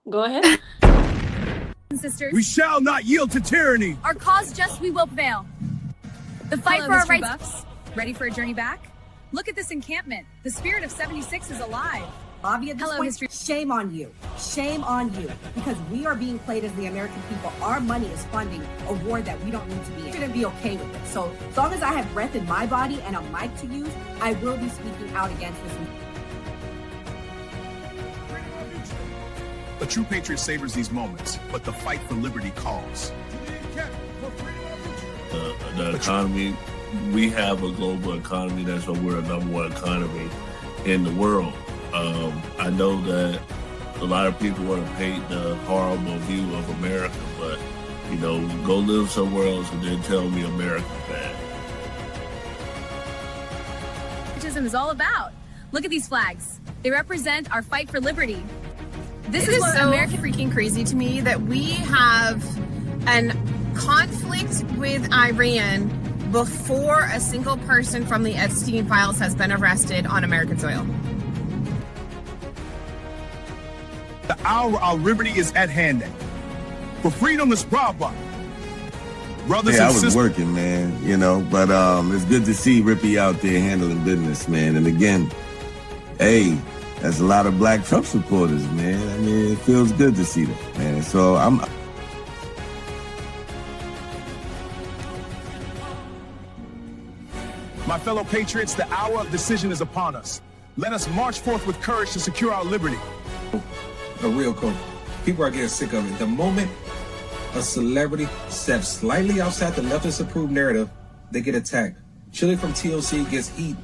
Go ahead. Sisters, We shall not yield to tyranny. our cause just, we will prevail. The fight for our rights. Buffs, ready for a journey back? Look at this encampment. The spirit of 76 is alive. Bobby, at this Hello, point, history. shame on you. Shame on you. Because we are being played as the American people. Our money is funding a war that we don't need to be in. I shouldn't be okay with it. So as long as I have breath in my body and a mic to use, I will be speaking out against this. A true patriot savors these moments, but the fight for liberty calls. The economy, we have a global economy. That's why we're a number one economy in the world. I know that a lot of people want to paint the horrible view of America, but, you know, go live somewhere else and then tell me America's bad. Patriotism is all about. Look at these flags. They represent our fight for liberty. This is what so American freaking crazy to me that we have an conflict with Iran before a single person from the Epstein files has been arrested on American soil. The hour of our liberty is at hand. For freedom is bravo. Brothers Yeah, I and was sisters. working, man, you know, but it's good to see Rippy out there handling business, man. And again, hey, that's a lot of black Trump supporters, man. I mean, it feels good to see that, man. So I'm... My fellow patriots, the hour of decision is upon us. Let us march forth with courage to secure our liberty. A real coach. People are getting sick of it. The moment a celebrity steps slightly outside the leftist approved narrative, they get attacked. Chili from TLC gets heat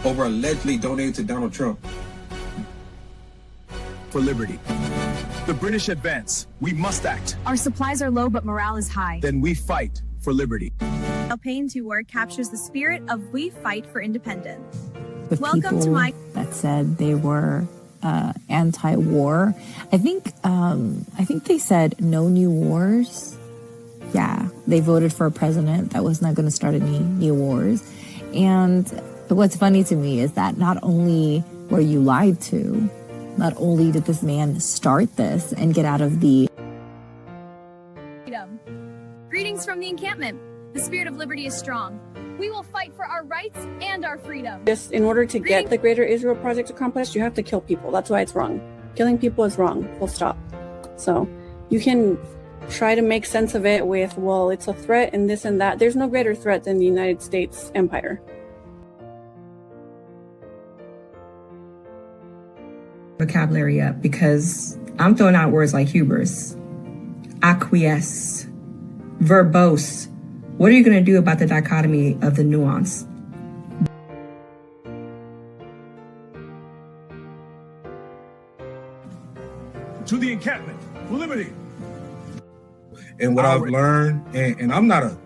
over allegedly donating to Donald Trump. For liberty. The British advance. We must act. Our supplies are low, but morale is high. Then we fight for liberty. Pain's work captures the spirit of we fight for independence. With Welcome to my... that said they were anti-war. I think they said no new wars. Yeah, they voted for a president that was not going to start any new wars. And what's funny to me is that not only were you lied to, not only did this man start this and get out of the freedom. Greetings from the encampment. The spirit of liberty is strong. We will fight for our rights and our freedom. Just in order to get the Greater Israel Project accomplished, you have to kill people. That's why it's wrong. Killing people is wrong. Full stop. So you can try to make sense of it with, well, it's a threat and this and that. There's no greater threat than the United States empire. Vocabulary up because I'm throwing out words like hubris, acquiesce, verbose. What are you going to do about the dichotomy of the nuance? To the encampment. For liberty. And what I've learned, and I'm not a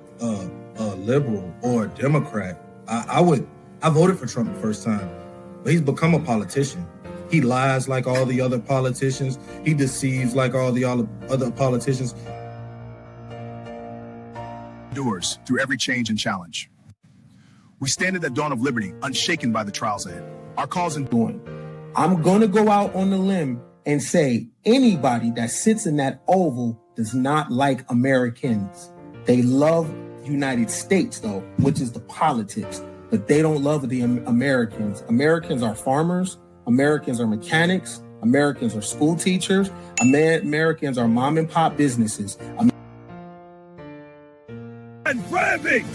liberal or a Democrat. I voted for Trump the first time, but he's become a politician. He lies like all the other politicians. He deceives like all the other politicians. Endures through every change and challenge. We stand at the dawn of liberty, unshaken by the trials ahead. Our cause in doing. I'm going to go out on the limb and say anybody that sits in that oval does not like Americans. They love United States, though, which is the politics, but they don't love the Americans. Americans are farmers. Americans are mechanics. Americans are school teachers. Americans are mom and pop businesses. And flaming!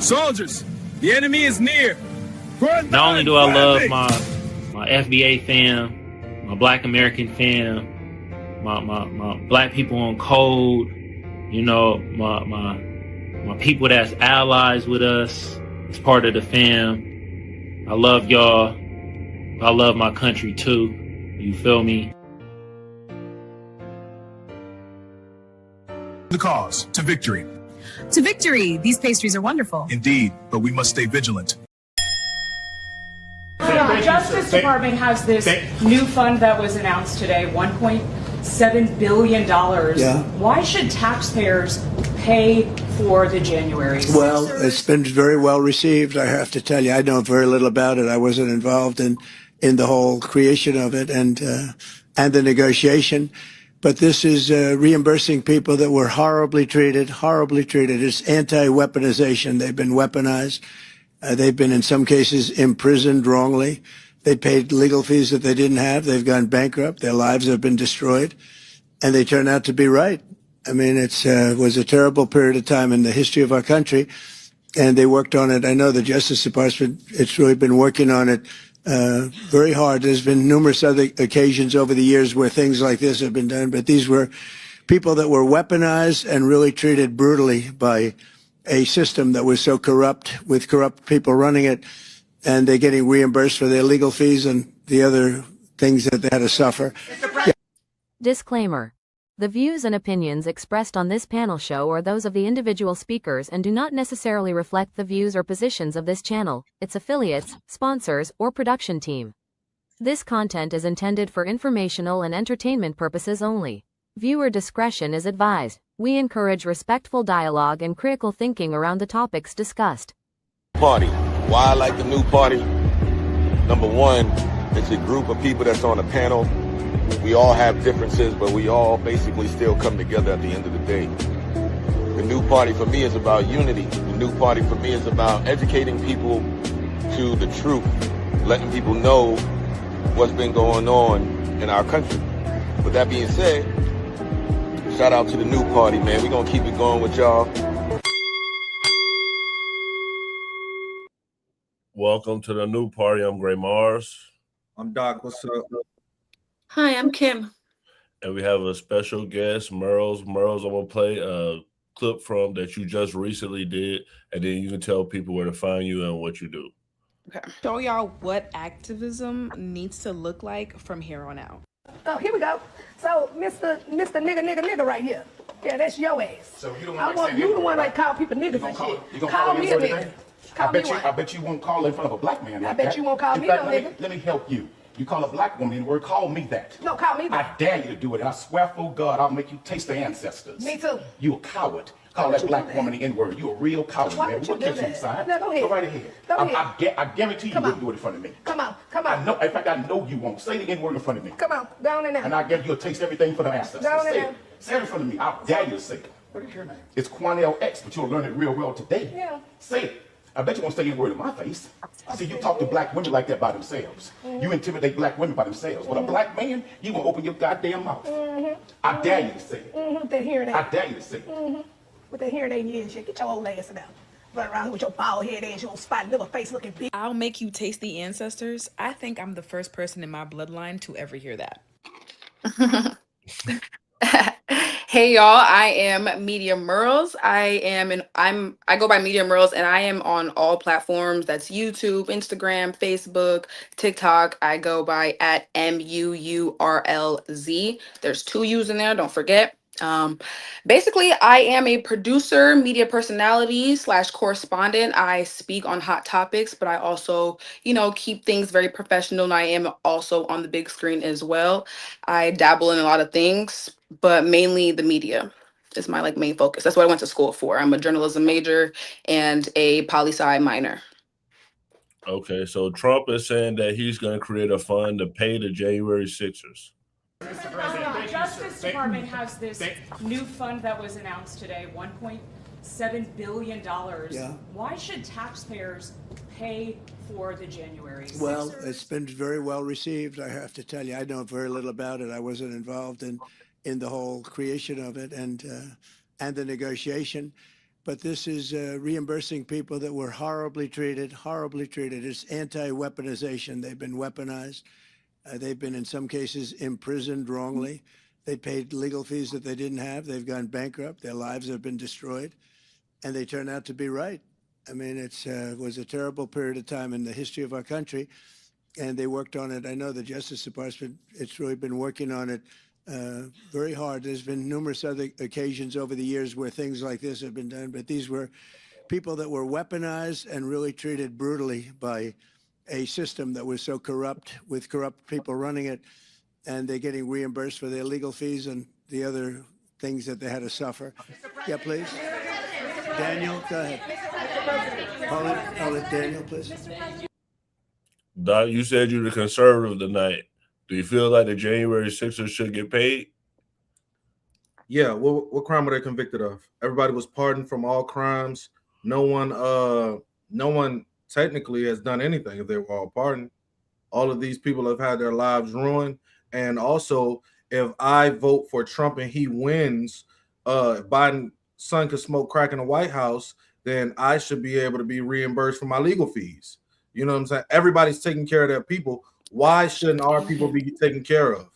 Soldiers, the enemy is near. Not only do I love my FBA fam, my Black American fam, my Black people on code, you know, my people that's allies with us, as part of the fam. I love y'all. I love my country too. You feel me? The cause to victory. To victory. These pastries are wonderful. Indeed, but we must stay vigilant. The Justice Department has this new fund that was announced today, $1.7 billion. Yeah. Why should taxpayers pay for the January? Well, it's been very well received, I have to tell you. I know very little about it. I wasn't involved in the whole creation of it. And and the negotiation. But this is reimbursing people that were horribly treated, horribly treated. It's anti-weaponization. They've been weaponized. They've been, in some cases, imprisoned wrongly. They paid legal fees that they didn't have. They've gone bankrupt. Their lives have been destroyed. And they turn out to be right. I mean, it was a terrible period of time in the history of our country. And they worked on it. I know the Justice Department, it's really been working on it very hard. There's been numerous other occasions over the years where things like this have been done, but these were people that were weaponized and really treated brutally by a system that was so corrupt, with corrupt people running it, and they're getting reimbursed for their legal fees and the other things that they had to suffer. Yeah. Disclaimer. The views and opinions expressed on this panel show are those of the individual speakers and do not necessarily reflect the views or positions of this channel, its affiliates, sponsors, or production team. This content is intended for informational and entertainment purposes only. Viewer discretion is advised. We encourage respectful dialogue and critical thinking around the topics discussed. Party. Why I like the new party? Number one, it's a group of people that's on a panel. We all have differences, but we all basically still come together at the end of the day. The new party for me is about unity. The new party for me is about educating people to the truth, letting people know what's been going on in our country. With that being said, shout out to the new party, man. We're going to keep it going with y'all. Welcome to the new party. I'm Gray Mars. I'm Doc. What's up? Hi, I'm Kim. And we have a special guest, Merles. Merles, I'm going to play a clip from that you just recently did, and then you can tell people where to find you and what you do. Okay. Show y'all what activism needs to look like from here on out. Oh, here we go. So, Mr. Nigga right here. Yeah, that's your ass. So you the one I want you the one like call people niggas and shit. You gonna call me a nigga. I bet you won't call in front of a black man like that. I bet you won't call me no nigga. Let me help you. You call a black woman in the word, call me that. No, call me that. I dare you to do it. And I swear for God, I'll make you taste the ancestors. Me too. You a coward. Call that black woman the N-word. You a real coward, Why man. would you What do gives you that? inside? No, go ahead. Go right ahead. Go ahead. I guarantee you wouldn't do it in front of me. Come on. I know. In fact, I know you won't. Say the N-word in front of me. Come on, down and out. And I guarantee you'll taste everything for the ancestors. Down and Say out. it. Say it in frfront of me. I dare you to say it. What is your name? It's Quanell X, but you'll learn it real well today. Yeah. Say it. I bet you won't say any word in my face. See, you talk to black women like that by themselves. You intimidate black women by themselves. But a black man, you won't open your goddamn mouth. I dare you to say it. With that hearing aid. I dare you to say it. With that hearing aid in your ear and shit. Get your old ass out. Run around with your bald head ass, your old spotted little face looking big. I'll make you taste the ancestors. I think I'm the first person in my bloodline to ever hear that. Hey y'all, I am Media Merles. I go by Media Merles and I am on all platforms. That's YouTube, Instagram, Facebook, TikTok. I go by at MUURLZ. There's 2 U's in there, don't forget. Basically, I am a producer, media personality / correspondent. I speak on hot topics, but I also, keep things very professional. And I am also on the big screen as well. I dabble in a lot of things, but mainly the media is my main focus. That's what I went to school for. I'm a journalism major and a poli-sci minor. Okay, so Trump is saying that he's going to create a fund to pay the January 6ers. Mr. President, the Justice Department has this new fund that was announced today, $1.7 billion. Yeah. Why should taxpayers pay for the January 6ers? Well, it's been very well received, I have to tell you. I know very little about it. I wasn't involved in the whole creation of it and the negotiation. But this is reimbursing people that were horribly treated, horribly treated. It's anti-weaponization. They've been weaponized. They've been, in some cases, imprisoned wrongly. They paid legal fees that they didn't have. They've gone bankrupt. Their lives have been destroyed. And they turn out to be right. I mean, it was a terrible period of time in the history of our country. And they worked on it. I know the Justice Department, it's really been working on it very hard. There's been numerous other occasions over the years where things like this have been done. But these were people that were weaponized and really treated brutally by a system that was so corrupt, with corrupt people running it, and they're getting reimbursed for their legal fees and the other things that they had to suffer. Yeah, please. Daniel, go ahead. Hold it, Daniel, please. Doc, you said you're the conservative tonight. Do you feel like the January 6ers should get paid? Yeah, what crime were they convicted of? Everybody was pardoned from all crimes. No one technically has done anything if they were all pardoned. All of these people have had their lives ruined. And also, if I vote for Trump and he wins, if Biden's son could smoke crack in the White House, then I should be able to be reimbursed for my legal fees. You know what I'm saying? Everybody's taking care of their people. Why shouldn't our people be taken care of?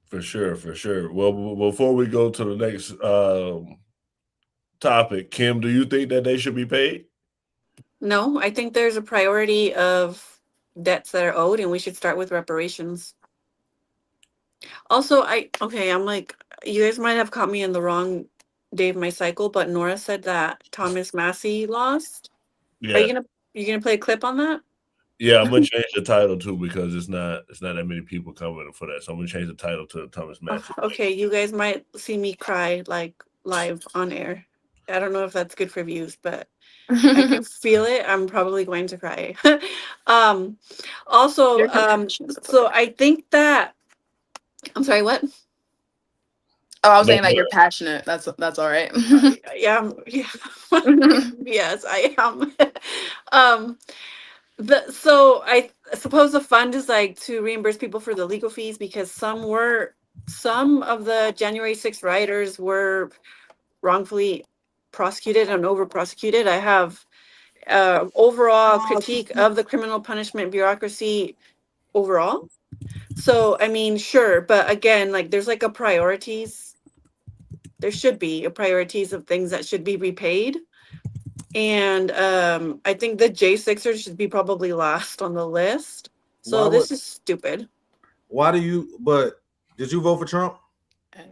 For sure, for sure. Well, before we go to the next topic, Kim, do you think that they should be paid? No, I think there's a priority of debts that are owed, and we should start with reparations. Also, I'm like, you guys might have caught me in the wrong day of my cycle, but Nora said that Thomas Massey lost. Yeah. Are you gonna play a clip on that? Yeah, I'm gonna change the title too because it's not that many people coming for that. So I'm gonna change the title to Thomas Massey. Okay, you guys might see me cry like live on air. I don't know if that's good for views, but I can feel it. I'm probably going to cry. Also, so I think that I'm sorry, what? Oh, I was saying that you're passionate. That's all right. Yeah, yes, I am. So I suppose the fund is like to reimburse people for the legal fees because some of the January 6th rioters were wrongfully prosecuted and over prosecuted. I have overall critique of the criminal punishment bureaucracy overall. So I mean, sure, but again, like there's like a priorities. There should be a priorities of things that should be repaid. And I think the J6ers should be probably last on the list. So this is stupid. Why do you? But did you vote for Trump?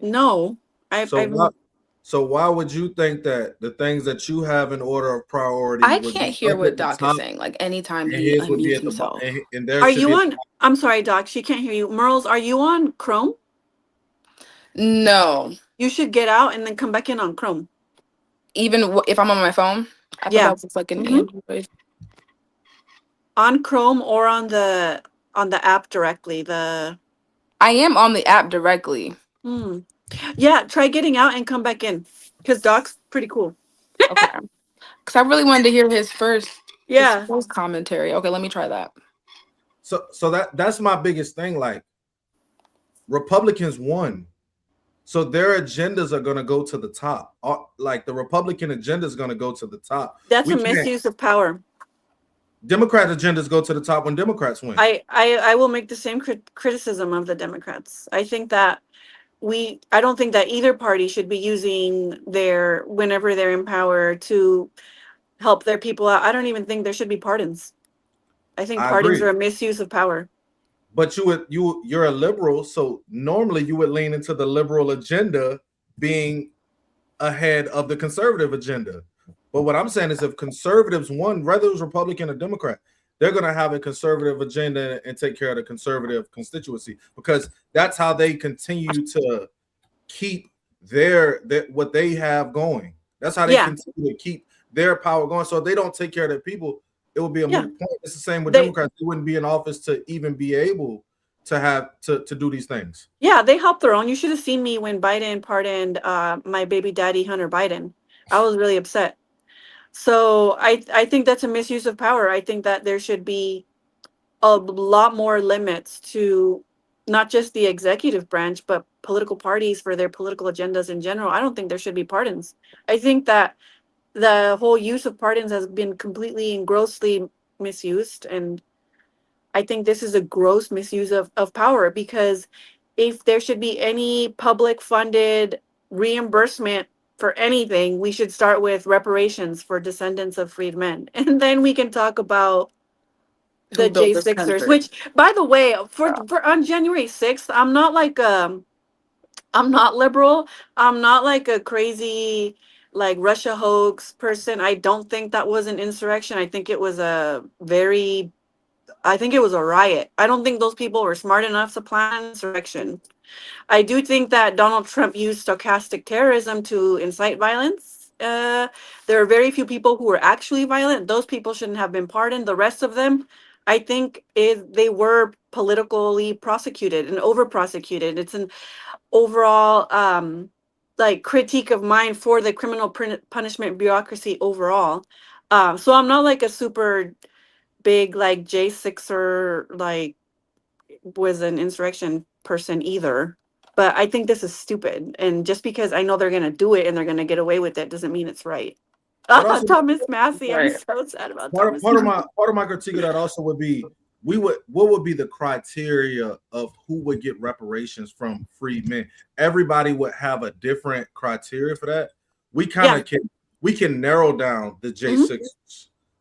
No, So why would you think that the things that you have in order of priority? I can't hear what Doc is saying. Like anytime he unmutes himself. Are you on? I'm sorry, Doc. She can't hear you. Merles, are you on Chrome? No. You should get out and then come back in on Chrome. Even if I'm on my phone? I thought that was like an Android. On Chrome or on the app directly. I am on the app directly. Yeah, try getting out and come back in. Because Doc's pretty cool. Okay. Because I really wanted to hear his first commentary. Okay, let me try that. So that's my biggest thing. Like, Republicans won. So their agendas are going to go to the top. Like the Republican agenda is going to go to the top. That's a misuse of power. Democrat agendas go to the top when Democrats win. I will make the same criticism of the Democrats. I think that I don't think that either party should be using whenever they're in power to help their people out. I don't even think there should be pardons. I think pardons are a misuse of power. But you're a liberal, so normally you would lean into the liberal agenda being ahead of the conservative agenda. But what I'm saying is if conservatives won, whether it was Republican or Democrat, they're going to have a conservative agenda and take care of the conservative constituency because that's how they continue to keep their what they have going. That's how they continue to keep their power going. So if they don't take care of their people, it would be a moot point. It's the same with Democrats. They wouldn't be in office to even be able to have to do these things. Yeah, they help their own. You should have seen me when Biden pardoned my baby daddy, Hunter Biden. I was really upset. So I think that's a misuse of power. I think that there should be a lot more limits to not just the executive branch, but political parties for their political agendas in general. I don't think there should be pardons. I think that the whole use of pardons has been completely and grossly misused. And I think this is a gross misuse of power because if there should be any public funded reimbursement for anything, we should start with reparations for descendants of freed men. And then we can talk about the J6ers, which by the way, for on January 6th, I'm not like I'm not liberal. I'm not like a crazy like Russia hoax person. I don't think that was an insurrection. I think it was a riot. I don't think those people were smart enough to plan an insurrection. I do think that Donald Trump used stochastic terrorism to incite violence. There are very few people who were actually violent. Those people shouldn't have been pardoned. The rest of them, I think they were politically prosecuted and over prosecuted. It's an overall like critique of mine for the criminal punishment bureaucracy overall. So I'm not like a super big like J6er like was an insurrection person either. But I think this is stupid. And just because I know they're gonna do it and they're gonna get away with it doesn't mean it's right. Thomas Massey, I'm so sad about Thomas. Part of my critique of that also would be what would be the criteria of who would get reparations from freed men? Everybody would have a different criteria for that. We kind of can narrow down the J6.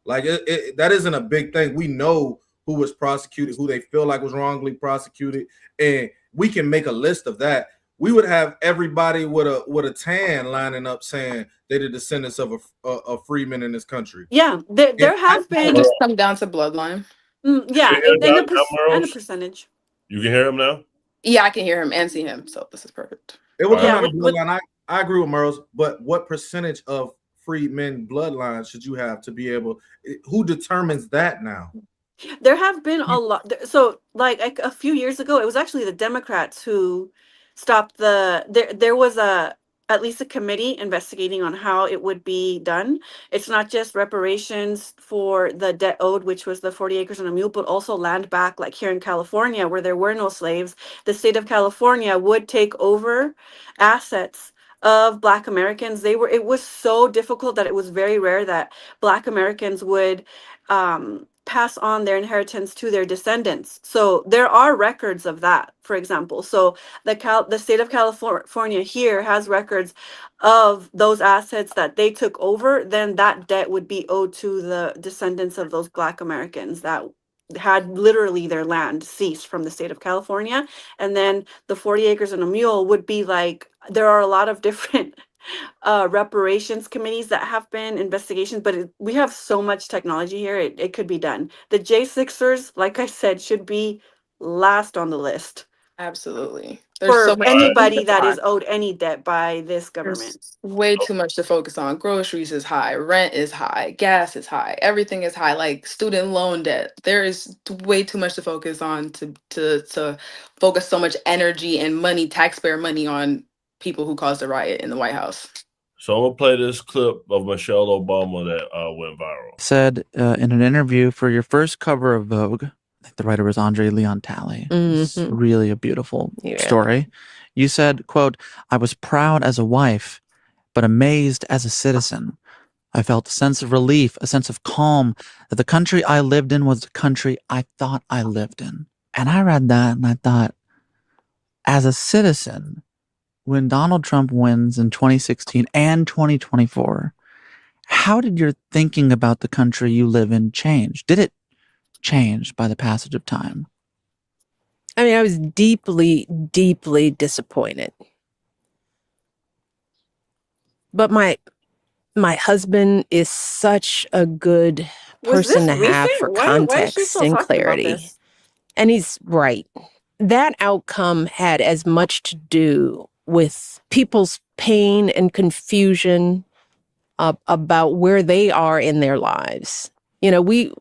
Like that isn't a big thing. We know who was prosecuted, who they feel like was wrongly prosecuted, and we can make a list of that. We would have everybody with a tan lining up saying they're the descendants of a freeman in this country. Yeah, there has been just come down to bloodline. Yeah, and a percentage. You can hear him now? Yeah, I can hear him and see him, so this is perfect. It would come out of bloodline. I agree with Merles, but what percentage of freedmen bloodlines should you have to be able? Who determines that now? There have been a lot. So, like a few years ago, it was actually the Democrats who stopped there was at least a committee investigating on how it would be done. It's not just reparations for the debt owed, which was the 40 acres and a mule, but also land back, like here in California, where there were no slaves. The state of California would take over assets of Black Americans. It was so difficult that it was very rare that Black Americans would pass on their inheritance to their descendants. So there are records of that, for example. So the state of California here has records of those assets that they took over. Then that debt would be owed to the descendants of those Black Americans that had literally their land seized from the state of California. And then the 40 acres and a mule would be like, there are a lot of different reparations committees that have been investigations, but we have so much technology here, it could be done. The J6ers, like I said, should be last on the list. Absolutely. For anybody that is owed any debt by this government. There's way too much to focus on. Groceries is high, rent is high, gas is high, everything is high, like student loan debt. There is way too much to focus on to focus so much energy and money, taxpayer money, on people who caused a riot in the White House. So I'm gonna play this clip of Michelle Obama that went viral. Said in an interview for your first cover of Vogue, I think the writer was Andre Leon Talley. It's really a beautiful story. You said, quote, "I was proud as a wife, but amazed as a citizen. I felt a sense of relief, a sense of calm, that the country I lived in was the country I thought I lived in." And I read that and I thought, as a citizen, when Donald Trump wins in 2016 and 2024, how did your thinking about the country you live in change? Did it change by the passage of time? I mean, I was deeply, deeply disappointed. But my husband is such a good person to have for context and clarity. And he's right. That outcome had as much to do with people's pain and confusion about where they are in their lives. We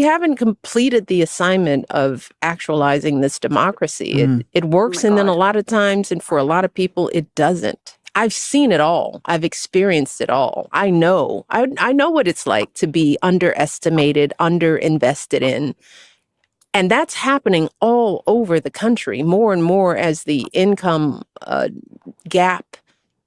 haven't completed the assignment of actualizing this democracy. It works, and then a lot of times, and for a lot of people, it doesn't. I've seen it all. I've experienced it all. I know what it's like to be underestimated, underinvested in. And that's happening all over the country, more and more as the income gap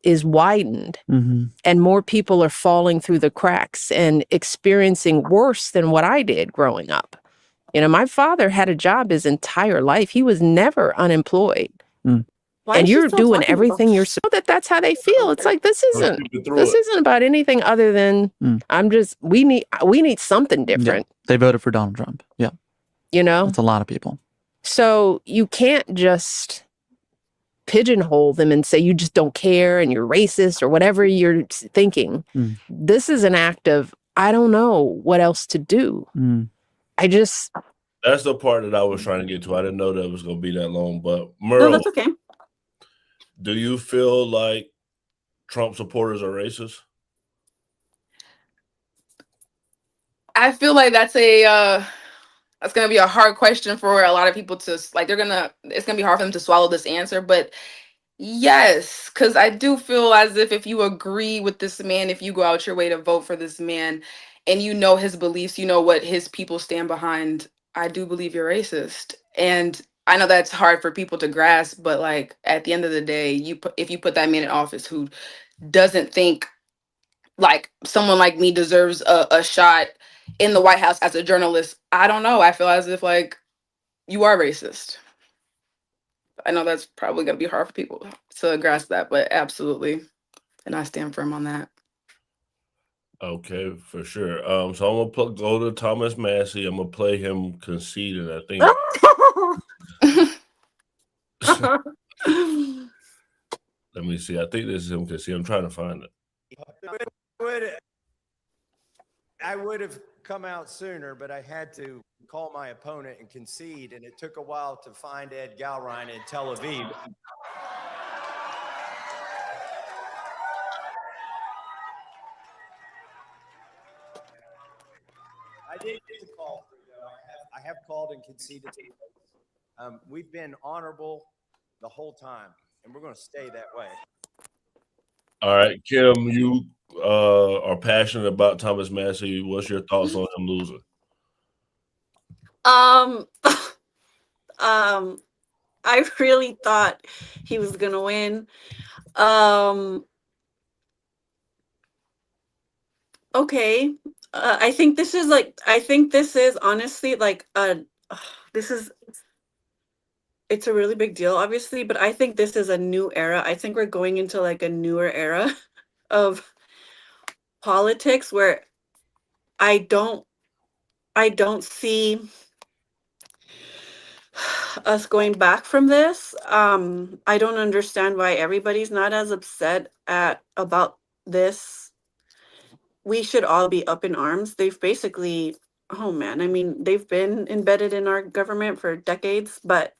is widened, and more people are falling through the cracks and experiencing worse than what I did growing up. My father had a job his entire life. He was never unemployed. And you're doing everything you're so that's how they feel. It's like this isn't about anything other than we need something different. Yeah. They voted for Donald Trump. Yeah. It's a lot of people. So you can't just pigeonhole them and say you just don't care and you're racist or whatever you're thinking. This is an act of, I don't know what else to do. That's the part that I was trying to get to. I didn't know that it was going to be that long, but Merle, no, that's okay. Do you feel like Trump supporters are racist? I feel like that's That's gonna be a hard question for a lot of people to like. It's gonna be hard for them to swallow this answer, but yes, because I do feel as if you agree with this man, if you go out your way to vote for this man, and you know his beliefs, you know what his people stand behind. I do believe you're racist, and I know that's hard for people to grasp. But like at the end of the day, if you put that man in office who doesn't think like someone like me deserves a shot in the White House as a journalist, I don't know. I feel as if like you are racist. I know that's probably going to be hard for people to grasp that, but absolutely. And I stand firm on that. Okay, for sure. So I'm gonna go to Thomas Massey. I'm gonna play him conceded. I think. Let me see. I think this is him conceded. I'm trying to find it. I would have come out sooner, but I had to call my opponent and concede, and it took a while to find Ed Galrein in Tel Aviv. I did get to call through, though. I have called and conceded to votes. We've been honorable the whole time, and we're going to stay that way. All right, Kim, you are passionate about Thomas Massey. What's your thoughts on him losing? I really thought he was gonna win. Okay. I think this is honestly like it's a really big deal, obviously, but I think this is a new era. I think we're going into like a newer era of politics where I don't see us going back from this. I don't understand why everybody's not as upset about this. We should all be up in arms. They've basically, oh man, I mean, they've been embedded in our government for decades, but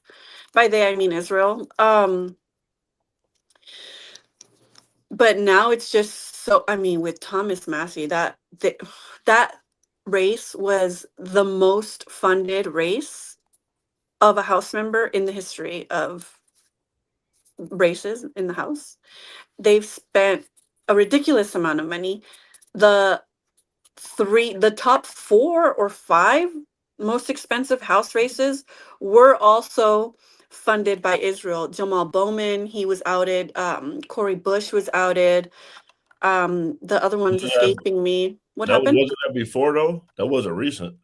by they I mean Israel. But now it's just so, I mean, with Thomas Massey, that race was the most funded race of a House member in the history of races in the House. They've spent a ridiculous amount of money. The top 4 or 5 most expensive House races were also funded by Israel. Jamal Bowman, he was outed. Cori Bush was outed. The other one's escaping me. What happened? Wasn't that before though? That wasn't recent.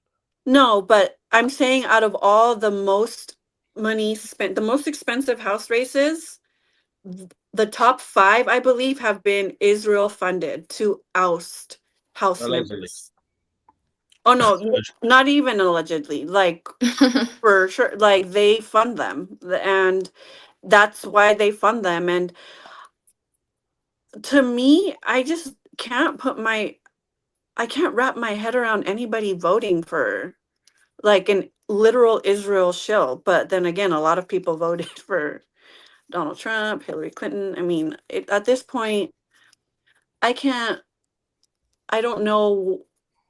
No, but I'm saying out of all the most money spent, the most expensive House races, the top 5, I believe, have been Israel funded to oust House members. Oh no, not even allegedly. Like for sure, like they fund them, and that's why they fund them. And to me, I just can't I can't wrap my head around anybody voting for like an literal Israel shill. But then again, a lot of people voted for Donald Trump, Hillary Clinton. I mean, at this point, I don't know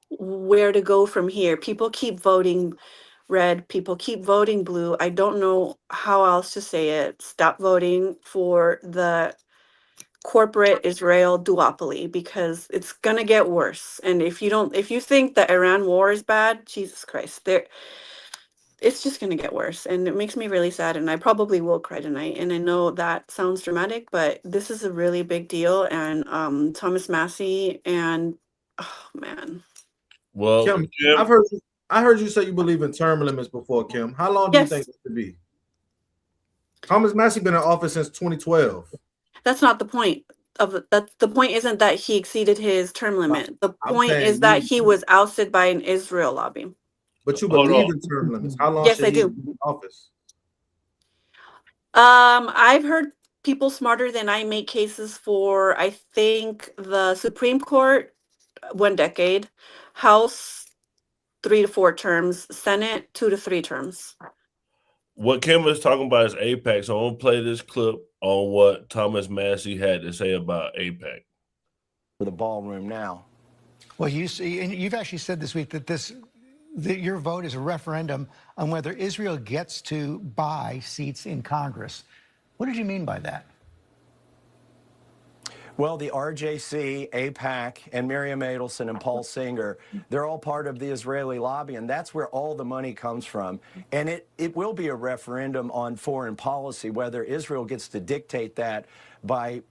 where to go from here. People keep voting red, people keep voting blue. I don't know how else to say it. Stop voting for the corporate Israel duopoly, because it's gonna get worse. And if you think the Iran war is bad, Jesus Christ, it's just gonna get worse. And it makes me really sad, and I probably will cry tonight. And I know that sounds dramatic, but this is a really big deal. And Thomas Massey, and oh man. Well, Kim, I heard you say you believe in term limits before, Kim. How long do you think it should be? Thomas Massey been in office since 2012. That's not the point of that. The point isn't that he exceeded his term limit. The point is that he was ousted by an Israel lobby. But you believe in term limits. How long Yes, should I he do. be in office? I've heard people smarter than I make cases for, I think, the Supreme Court, 1 decade, House 3 to 4 terms, Senate 2 to 3 terms. What Kim was talking about is AIPAC, so I'm gonna play this clip on what Thomas Massey had to say about AIPAC. For the ballroom now. Well, you see, and you've actually said this week that your vote is a referendum on whether Israel gets to buy seats in Congress. What did you mean by that? Well, the RJC, AIPAC, and Miriam Adelson and Paul Singer, they're all part of the Israeli lobby, and that's where all the money comes from. And it will be a referendum on foreign policy, whether Israel gets to dictate that by,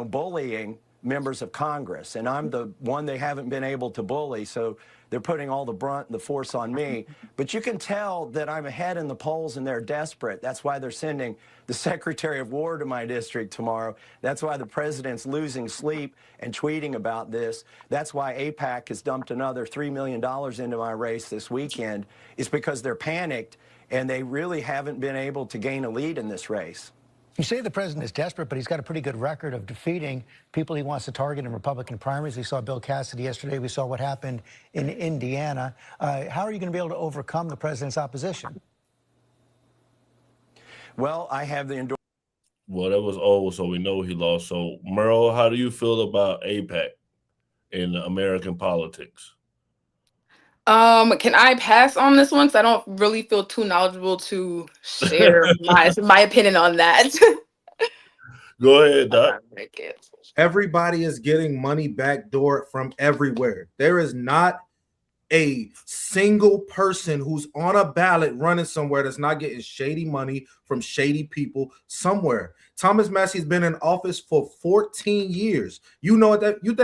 bullying members of Congress. And I'm the one they haven't been able to bully, so they're putting all the brunt and the force on me. But you can tell that I'm ahead in the polls and they're desperate. That's why they're sending the Secretary of War to my district tomorrow. That's why the president's losing sleep and tweeting about this. That's why AIPAC has dumped another $3 million into my race this weekend. It's because they're panicked and they really haven't been able to gain a lead in this race. You say the president is desperate, but he's got a pretty good record of defeating people he wants to target in Republican primaries. We saw Bill Cassidy yesterday. We saw what happened in Indiana. How are you going to be able to overcome the president's opposition? Well, I have the endorsement. Well, that was old, so we know he lost. So, Merle, how do you feel about AIPAC in American politics? Can I pass on this one? Because I don't really feel too knowledgeable to share my opinion on that. Go ahead, Doc. Everybody is getting money backdoor from everywhere. There is not a single person who's on a ballot running somewhere that's not getting shady money from shady people somewhere. Thomas Massey's been in office for 14 years. You know that you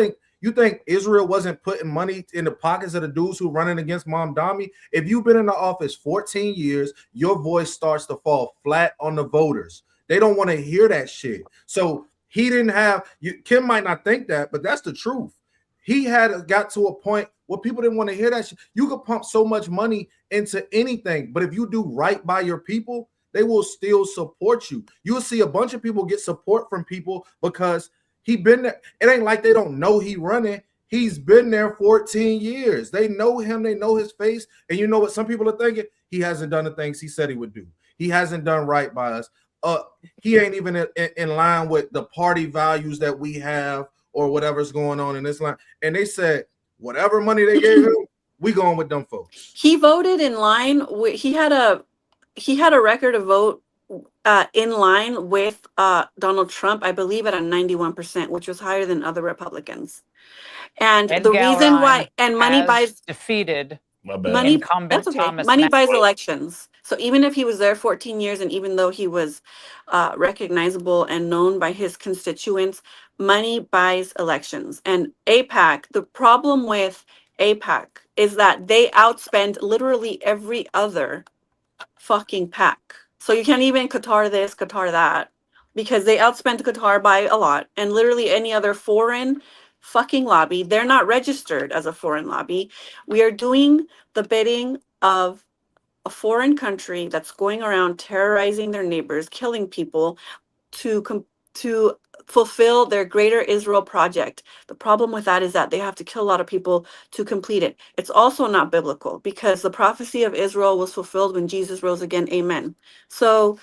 think Israel wasn't putting money in the pockets of the dudes who running against Mamdani? If you've been in the office 14 years, your voice starts to fall flat on the voters. They don't want to hear that shit. So he didn't have Kim might not think that, but that's the truth. He had got to a point where people didn't want to hear that shit. You could pump so much money into anything, but if you do right by your people, they will still support you. You'll see a bunch of people get support from people because he been there. It ain't like they don't know he running. He's been there 14 years. They know him. They know his face. And you know what some people are thinking? He hasn't done the things he said he would do. He hasn't done right by us. He ain't even in line with the party values that we have or whatever's going on in this line. And they said, whatever money they gave him, we going with them folks. He voted in line with, he had a record of vote in line with Donald Trump, I believe at a 91%, which was higher than other Republicans. And Ed the reason why, and money has buys defeated money, incumbent that's okay. Thomas Money buys Massey. elections. So even if he was there 14 years and even though he was recognizable and known by his constituents, money buys elections. And AIPAC, the problem with AIPAC is that they outspend literally every other fucking PAC. So you can't even Qatar this, Qatar that, because they outspend Qatar by a lot. And literally any other foreign fucking lobby, they're not registered as a foreign lobby. We are doing the bidding of a foreign country that's going around terrorizing their neighbors, killing people to fulfill their greater Israel project. The problem with that is that they have to kill a lot of people to complete it. It's also not biblical because the prophecy of Israel was fulfilled when Jesus rose again. Amen. So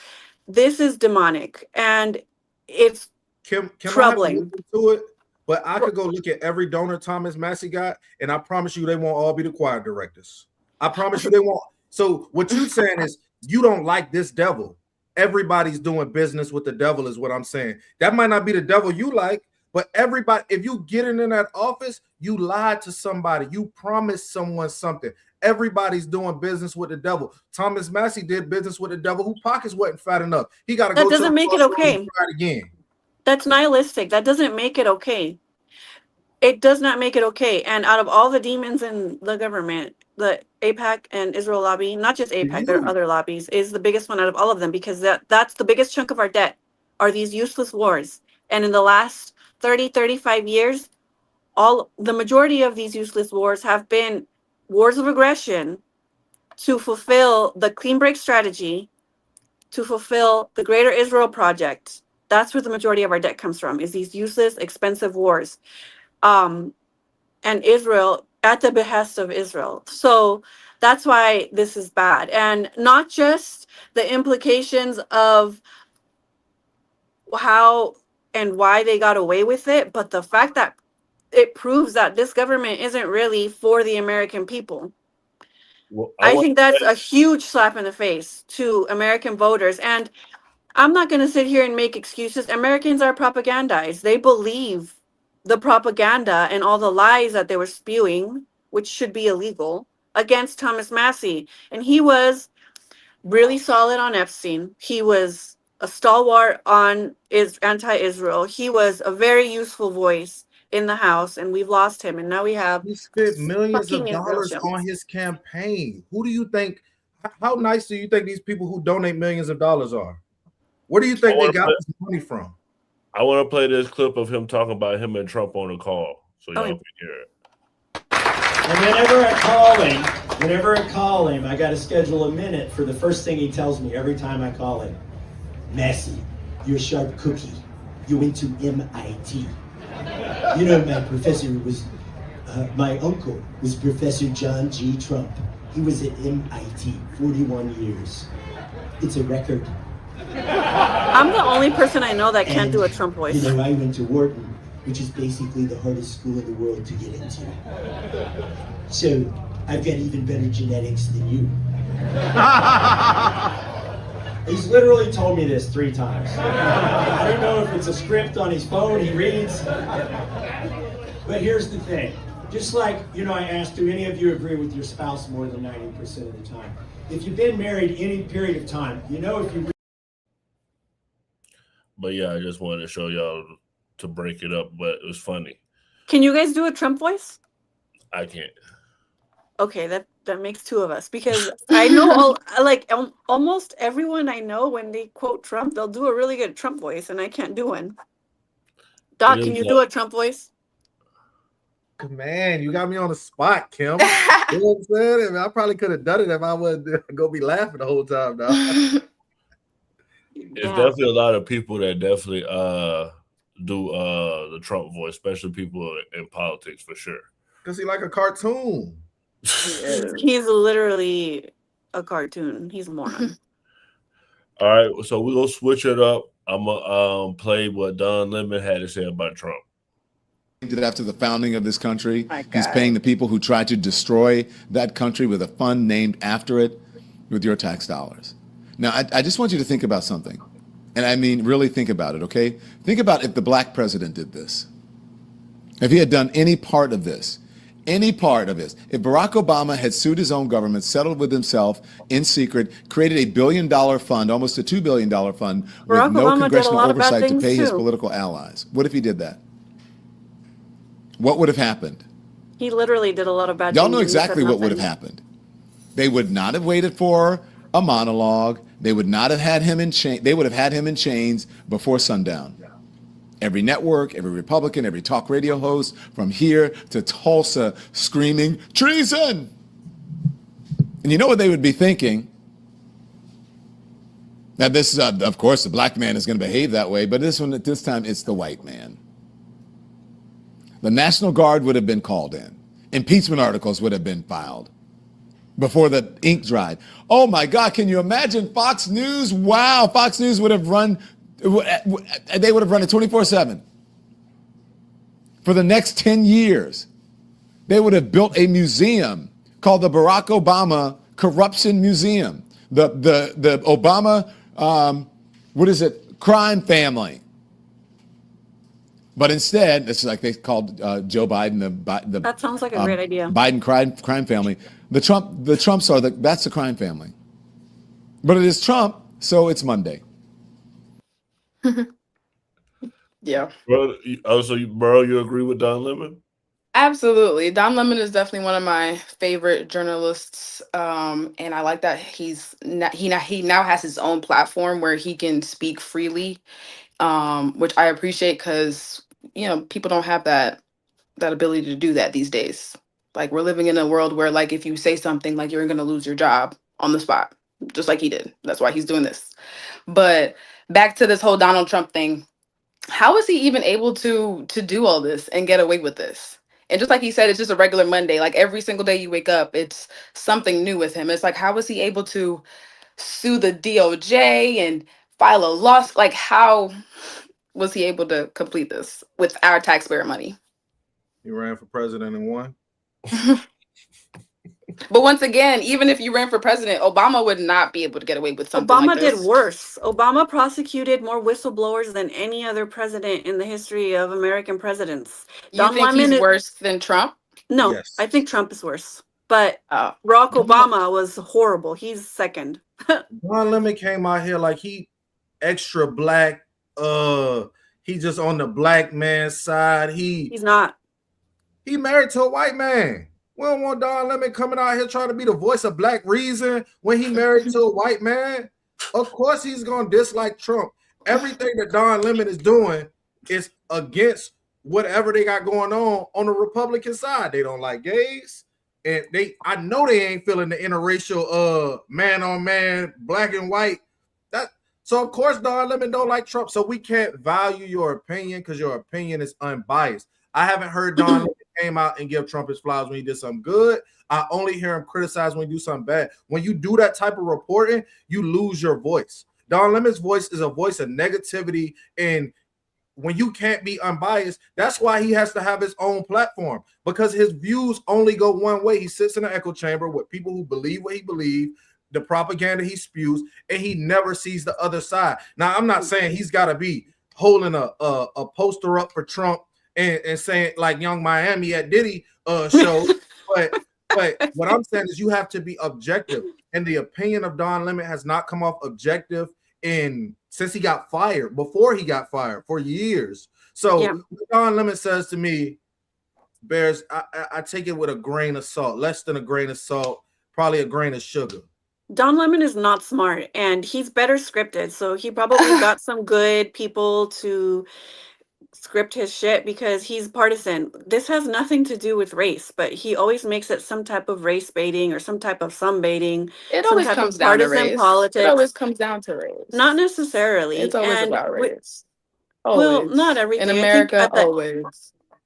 this is demonic and it's Kim, troubling. I have to look into it, but I could go look at every donor Thomas Massey got, and I promise you they won't all be the choir directors. I promise you they won't. So what you're saying is you don't like this devil. Everybody's doing business with the devil is what I'm saying. That might not be the devil you like, but everybody, if you get in that office, you lied to somebody. You promised someone something. Everybody's doing business with the devil. Thomas Massey did business with the devil who pockets wasn't fat enough. He got to go to the That doesn't make it okay. try it again. That's nihilistic. That doesn't make it okay. It does not make it okay. And out of all the demons in the government, the AIPAC and Israel lobby, not just AIPAC, there are other lobbies, is the biggest one out of all of them because that's the biggest chunk of our debt are these useless wars. And in the last 30, 35 years, the majority of these useless wars have been wars of aggression to fulfill the clean break strategy, to fulfill the greater Israel project. That's where the majority of our debt comes from, is these useless, expensive wars. And Israel at the behest of Israel. So that's why this is bad. And not just the implications of how and why they got away with it, but the fact that it proves that this government isn't really for the American people. I think that's a huge slap in the face to American voters. And I'm not going to sit here and make excuses. Americans are propagandized. They believe the propaganda and all the lies that they were spewing, which should be illegal, against Thomas Massey. And he was really solid on Epstein. He was a stalwart on anti-Israel. He was a very useful voice in the House, and we've lost him. And now we have he spent millions fucking of Israel dollars shit. on his campaign. Who do you think? How nice do you think these people who donate millions of dollars are? Where do you think they got this money from? I want to play this clip of him talking about him and Trump on a call, so y'all can hear it. And whenever I call him, I got to schedule a minute for the first thing he tells me every time I call him. Massey, you're a sharp cookie. You went to MIT. You know, my professor was, my uncle was Professor John G. Trump. He was at MIT 41 years. It's a record. I'm the only person I know that can't do a Trump voice. You know, I went to Wharton, which is basically the hardest school in the world to get into. So I've got even better genetics than you. He's literally told me this 3 times. I don't know if it's a script on his phone he reads. But here's the thing. Just like, you know, I asked, do any of you agree with your spouse more than 90% of the time? If you've been married any period of time, you know if you... But yeah, I just wanted to show y'all to break it up, but it was funny. Can you guys do a Trump voice? I can't. Okay, that makes 2 of us, because I know almost everyone I know, when they quote Trump, they'll do a really good Trump voice, and I can't do one. Doc, can you do a Trump voice? Man, you got me on the spot, Kim. You know what I'm saying? I probably could have done it if I wasn't go be laughing the whole time, dog. It's definitely a lot of people that definitely do the Trump voice, especially people in politics for sure. Because he like a cartoon. He's literally a cartoon. He's a moron. All right, so we're gonna switch it up. I'm gonna play what Don Lemon had to say about Trump. After the founding of this country, he's paying the people who tried to destroy that country with a fund named after it with your tax dollars. Now, I just want you to think about something. And I mean, really think about it, okay? Think about if the black president did this. If he had done any part of this. Any part of this. If Barack Obama had sued his own government, settled with himself in secret, created a $1 billion fund, almost a $2 billion fund, with no congressional oversight to pay his political allies. What if he did that? What would have happened? He literally did a lot of bad things. Y'all know exactly what would have happened. They would not have waited for a monologue. They would not have had him in chains. They would have had him in chains before sundown. Every network, every Republican, every talk radio host, from here to Tulsa, screaming, treason! And you know what they would be thinking? Now this is, of course, the black man is going to behave that way, but this time it's the white man. The National Guard would have been called in. Impeachment articles would have been filed before the ink dried. Oh my God, can you imagine Fox News? Wow, Fox News would have run, they would have run it 24/7 for the next 10 years. They would have built a museum called the Barack Obama Corruption Museum. The Obama, crime family. But instead, it's like they called Joe Biden the that sounds like a great idea. Biden crime family. The Trumps are that's the crime family. But it is Trump, so it's Monday. Yeah. Bro, you agree with Don Lemon? Absolutely. Don Lemon is definitely one of my favorite journalists. And I like that he now has his own platform where he can speak freely. Which I appreciate because, you know, people don't have that ability to do that these days. Like, we're living in a world where, like, if you say something, like, you're going to lose your job on the spot, just like he did. That's why he's doing this. But back to this whole Donald Trump thing. How is he even able to do all this and get away with this? And just like he said, it's just a regular Monday. Like, every single day you wake up, it's something new with him. It's like, how is he able to sue the DOJ and file a lawsuit? Like, how was he able to complete this with our taxpayer money? He ran for president and won. But once again, even if you ran for president, Obama would not be able to get away with something like Obama did this. worse. Obama prosecuted more whistleblowers than any other president in the history of American presidents. You think he's worse than Trump? No, Yes. I think Trump is worse. But Oh. Barack Obama was horrible. He's second. Don Lemon came out here like he extra black. He just on the black man's side. He's not. He married to a white man. We don't want Don Lemon coming out here trying to be the voice of black reason when he married to a white man. Of course he's gonna dislike Trump. Everything that Don Lemon is doing is against whatever they got going on the Republican side. They don't like gays. And I know they ain't feeling the interracial man on man, black and white. So of course Don Lemon don't like Trump. So we can't value your opinion because your opinion is unbiased. I haven't heard Don Lemon came out and give Trump his flowers when he did something good. I only hear him criticize when he do something bad. When you do that type of reporting, you lose your voice. Don Lemon's voice is a voice of negativity, and when you can't be unbiased, that's why he has to have his own platform, because his views only go one way. He sits in an echo chamber with people who believe what he believes, the propaganda he spews, and he never sees the other side. Now, I'm not saying he's got to be holding a poster up for Trump and saying like Young Miami at Diddy show, but what I'm saying is you have to be objective, and the opinion of Don Lemon has not come off objective since he got fired, before he got fired, for years. So what Don Lemon says to me, Bears, I take it with a grain of salt, less than a grain of salt, probably a grain of sugar. Don Lemon is not smart, and he's better scripted. So he probably got some good people to script his shit because he's partisan. This has nothing to do with race, but he always makes it some type of race baiting or some type of sun baiting. It some always type comes of down to partisan race. politics. It always comes down to race. Not necessarily. It's always And about race. well, Always. not everything. In America, always.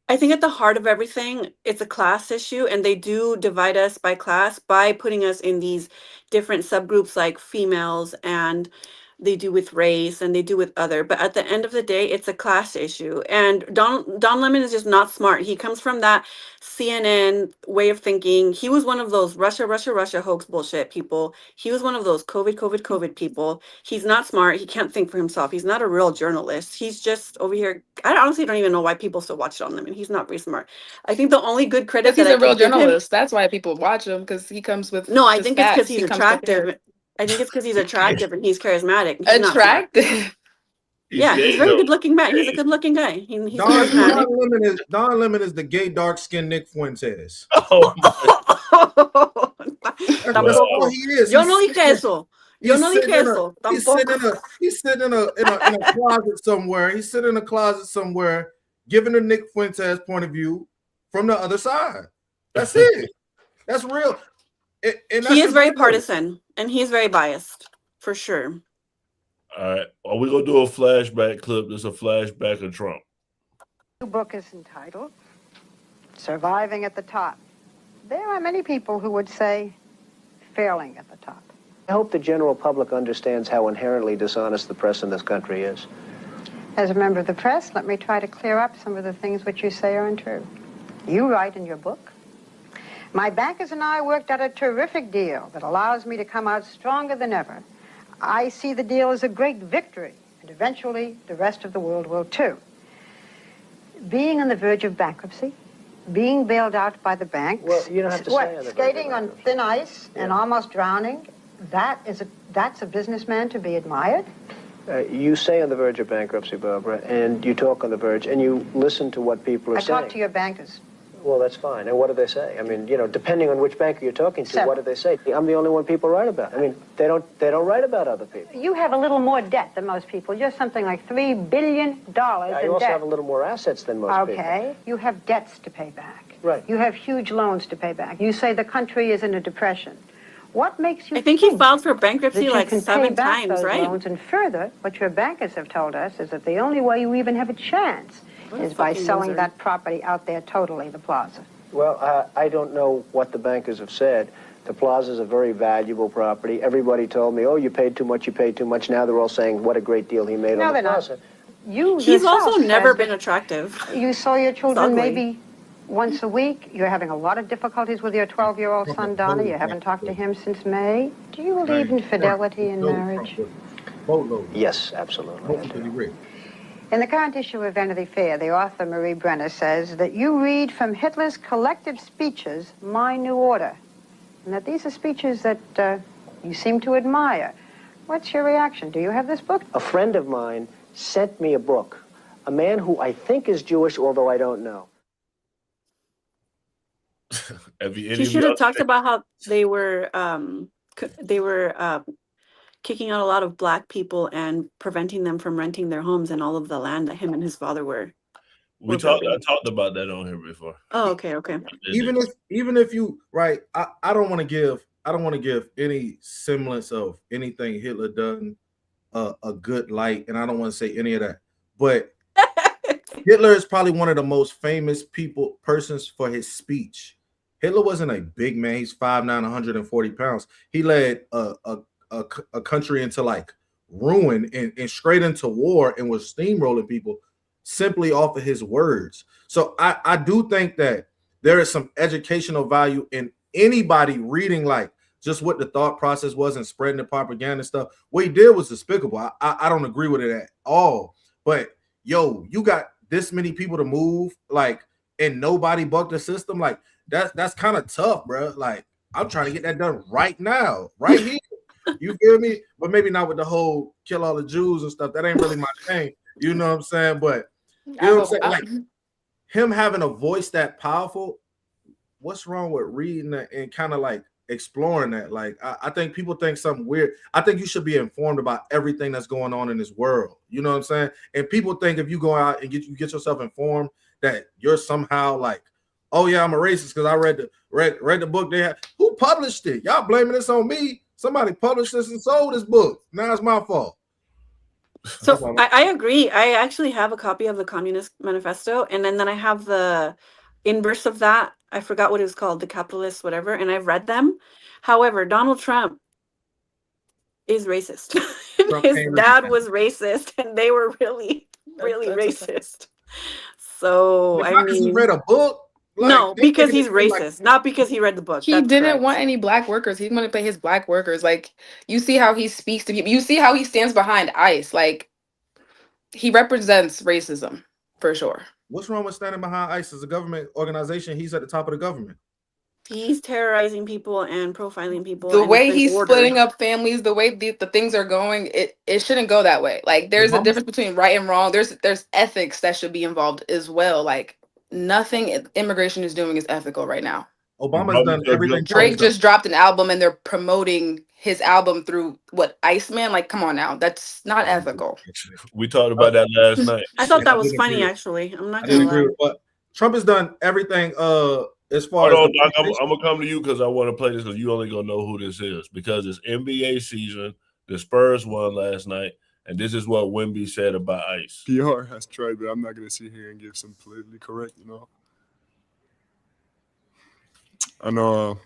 I think at the heart of everything, it's a class issue, and they do divide us by class by putting us in these different subgroups like females, and they do with race, and they do with other. But at the end of the day, it's a class issue. And Don Lemon is just not smart. He comes from that CNN way of thinking. He was one of those Russia hoax bullshit people. He was one of those COVID people. He's not smart. He can't think for himself. He's not a real journalist. He's just over here. I honestly don't even know why people still watch Don Lemon. He's not very smart. I think the only good credit Because that he's a real give him. journalist. That's why people watch him, because he comes with No, I his think it's because facts. he's He comes attractive. prepared. I think it's because he's attractive and he's charismatic. He's not smart. Attractive. Yeah, he's very good looking man. He's a good looking guy. He's Don charismatic. Lemon is the gay dark skinned Nick Fuentes. That's all he is. Yo no dije eso. Yo no dije eso. He's sitting in a closet somewhere. He's sitting in a closet somewhere, giving the Nick Fuentes point of view from the other side. That's it. That's real. And he is very partisan, and he's very biased, for sure. All right. Are we going to do a flashback clip? There's a flashback of Trump. The book is entitled Surviving at the Top. There are many people who would say failing at the top. I hope the general public understands how inherently dishonest the press in this country is. As a member of the press, let me try to clear up some of the things which you say are untrue. You write in your book, my bankers and I worked out a terrific deal that allows me to come out stronger than ever. I see the deal as a great victory, and eventually the rest of the world will too. Being on the verge of bankruptcy, being bailed out by the banks, Well, you don't have to say on the skating on thin ice and almost drowning, that's a businessman to be admired. You say on the verge of bankruptcy, Barbara, and you talk on the verge, and you listen to what people are I saying. talk to your bankers. Well, that's fine. And what do they say? I mean, you know, depending on which banker you're talking to, what do they say? I'm the only one people write about. I mean, they don't write about other people. You have a little more debt than most people. You're something like $3 billion in You also debt. have a little more assets than most people. Okay. You have debts to pay back. Right. You have huge loans to pay back. You say the country is in a depression. What makes you I think he filed for bankruptcy that you like can 7 pay back times, those right? loans? And further, what your bankers have told us is that the only way you even have a chance is by fucking selling loser. that property out there totally, the plaza. Well, I don't know what the bankers have said. The plaza is a very valuable property. Everybody told me, oh, you paid too much, you paid too much. Now they're all saying what a great deal he made No, on the they're not. plaza. You He's yourself also never said been that attractive. You saw your children ugly. maybe once a week. You're having a lot of difficulties with your 12-year-old son, Donna. You haven't talked to him since May. Do you believe in fidelity in marriage? Yes, absolutely. I do. In the current issue of Vanity Fair, the author Marie Brenner says that you read from Hitler's collective speeches, My New Order, and that these are speeches that you seem to admire. What's your reaction? Do you have this book? A friend of mine sent me a book, a man who I think is Jewish, although I don't know. She should have talked about how they were kicking out a lot of Black people and preventing them from renting their homes and all of the land that him and his father were. I talked about that on here before. Oh, okay. Even if you right, I don't want to give any semblance of anything Hitler done a good light, and I don't want to say any of that. But Hitler is probably one of the most famous persons for his speech. Hitler wasn't a big man. He's 5'9", 140 pounds. He led a country into like ruin and straight into war and was steamrolling people simply off of his words. So I do think that there is some educational value in anybody reading like just what the thought process was and spreading the propaganda and stuff. What he did was despicable. I don't agree with it at all. But yo, you got this many people to move, like, and nobody bucked the system. Like that's kind of tough, bro. Like I'm trying to get that done right now, right here. You feel me? But maybe not with the whole kill all the Jews and stuff. That ain't really my thing. You know what I'm saying? But you know what I'm saying? Like him having a voice that powerful, what's wrong with reading that and kind of like exploring that? Like I think people think something weird. I think you should be informed about everything that's going on in this world. You know what I'm saying? And people think if you go out and get yourself informed that you're somehow like, oh yeah, I'm a racist because I read the book they had. Who published it? Y'all blaming this on me? Somebody published this and sold this book. Now it's my fault. So I agree. I actually have a copy of the Communist Manifesto, and then I have the inverse of that. I forgot what it was called, the Capitalist, whatever, and I've read them. However, Donald Trump is racist. His dad was racist, and they were really racist. So I mean, he read a book. Like, no, because he's racist, not because he read the book. He didn't want any Black workers. He wanted to pay his Black workers. Like, you see how he speaks to people. You see how he stands behind ICE. Like, he represents racism for sure. What's wrong with standing behind ICE as a government organization? He's at the top of the government. He's terrorizing people and profiling people. The way he's splitting up families, the way the things are going, it shouldn't go that way. Like, there's a difference between right and wrong. There's ethics that should be involved as well. Like, nothing immigration is doing is ethical right now. Obama's done everything. Drake just dropped an album and they're promoting his album through what, Iceman? Like, come on now, that's not ethical. We talked about that last night. I thought that was funny, actually. I'm not gonna lie. But Trump has done everything. As far as Doc, I'm gonna come to you because I want to play this because you only gonna know who this is because it's NBA season. The Spurs won last night, and this is what Wemby said about ICE. PR has tried, but I'm not gonna sit here and give some politically correct. I know.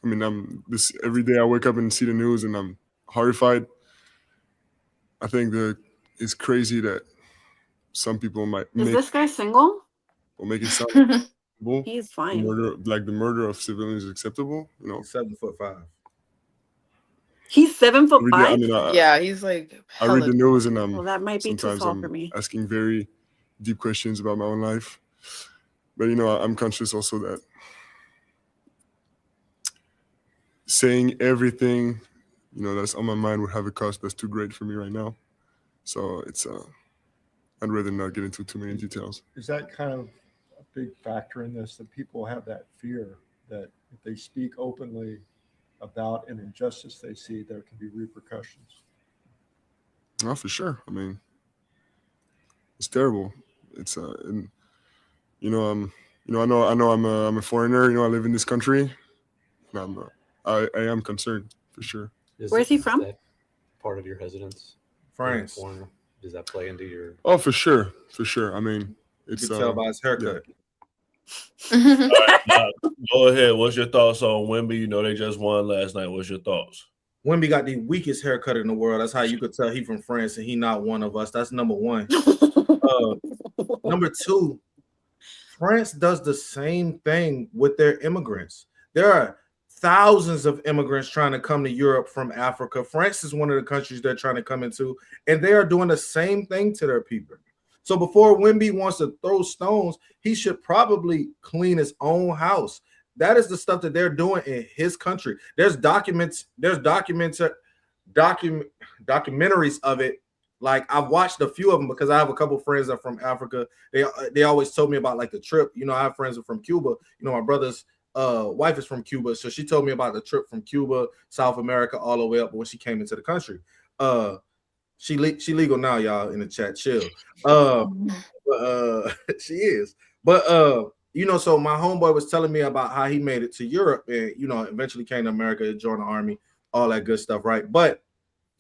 I mean, I'm this every day. I wake up and see the news, and I'm horrified. I think that it's crazy that some people might. Is this guy single? Will make it sound. He's fine. The murder of civilians is acceptable. 7'5". He's 7'5". I mean, yeah, he's like. I read the news and well, that might be too tall for me. Asking very deep questions about my own life, but I'm conscious also that saying everything that's on my mind would have a cost that's too great for me right now. So it's I'd rather not get into too many details. Is that kind of a big factor in this, that people have that fear that if they speak openly about an injustice they see, there can be repercussions? Oh, for sure. I mean, it's terrible. It's and I know I'm a foreigner. I live in this country. And I am concerned for sure. Where's he from? Part of your residence, France. Does that play into your? Oh, for sure. I mean, it's you can tell by his haircut. Yeah. All right, go ahead. What's your thoughts on Wemby? They just won last night. What's your thoughts? Wemby got the weakest haircut in the world. That's how you could tell he from France and he not one of us. That's number one. Number two, France does the same thing with their immigrants. There are thousands of immigrants trying to come to Europe from Africa. France is one of the countries they're trying to come into, and they are doing the same thing to their people. So before Wimby wants to throw stones, he should probably clean his own house. That is the stuff that they're doing in his country. There's documentaries of it. Like I've watched a few of them because I have a couple friends that are from Africa. They always told me about like the trip. You know, I have friends that are from Cuba. You know, my brother's wife is from Cuba, so she told me about the trip from Cuba, South America, all the way up when she came into the country. She legal now, y'all in the chat. Chill. She is. But you know, so my homeboy was telling me about how he made it to Europe and you know, eventually came to America, joined the army, all that good stuff, right? But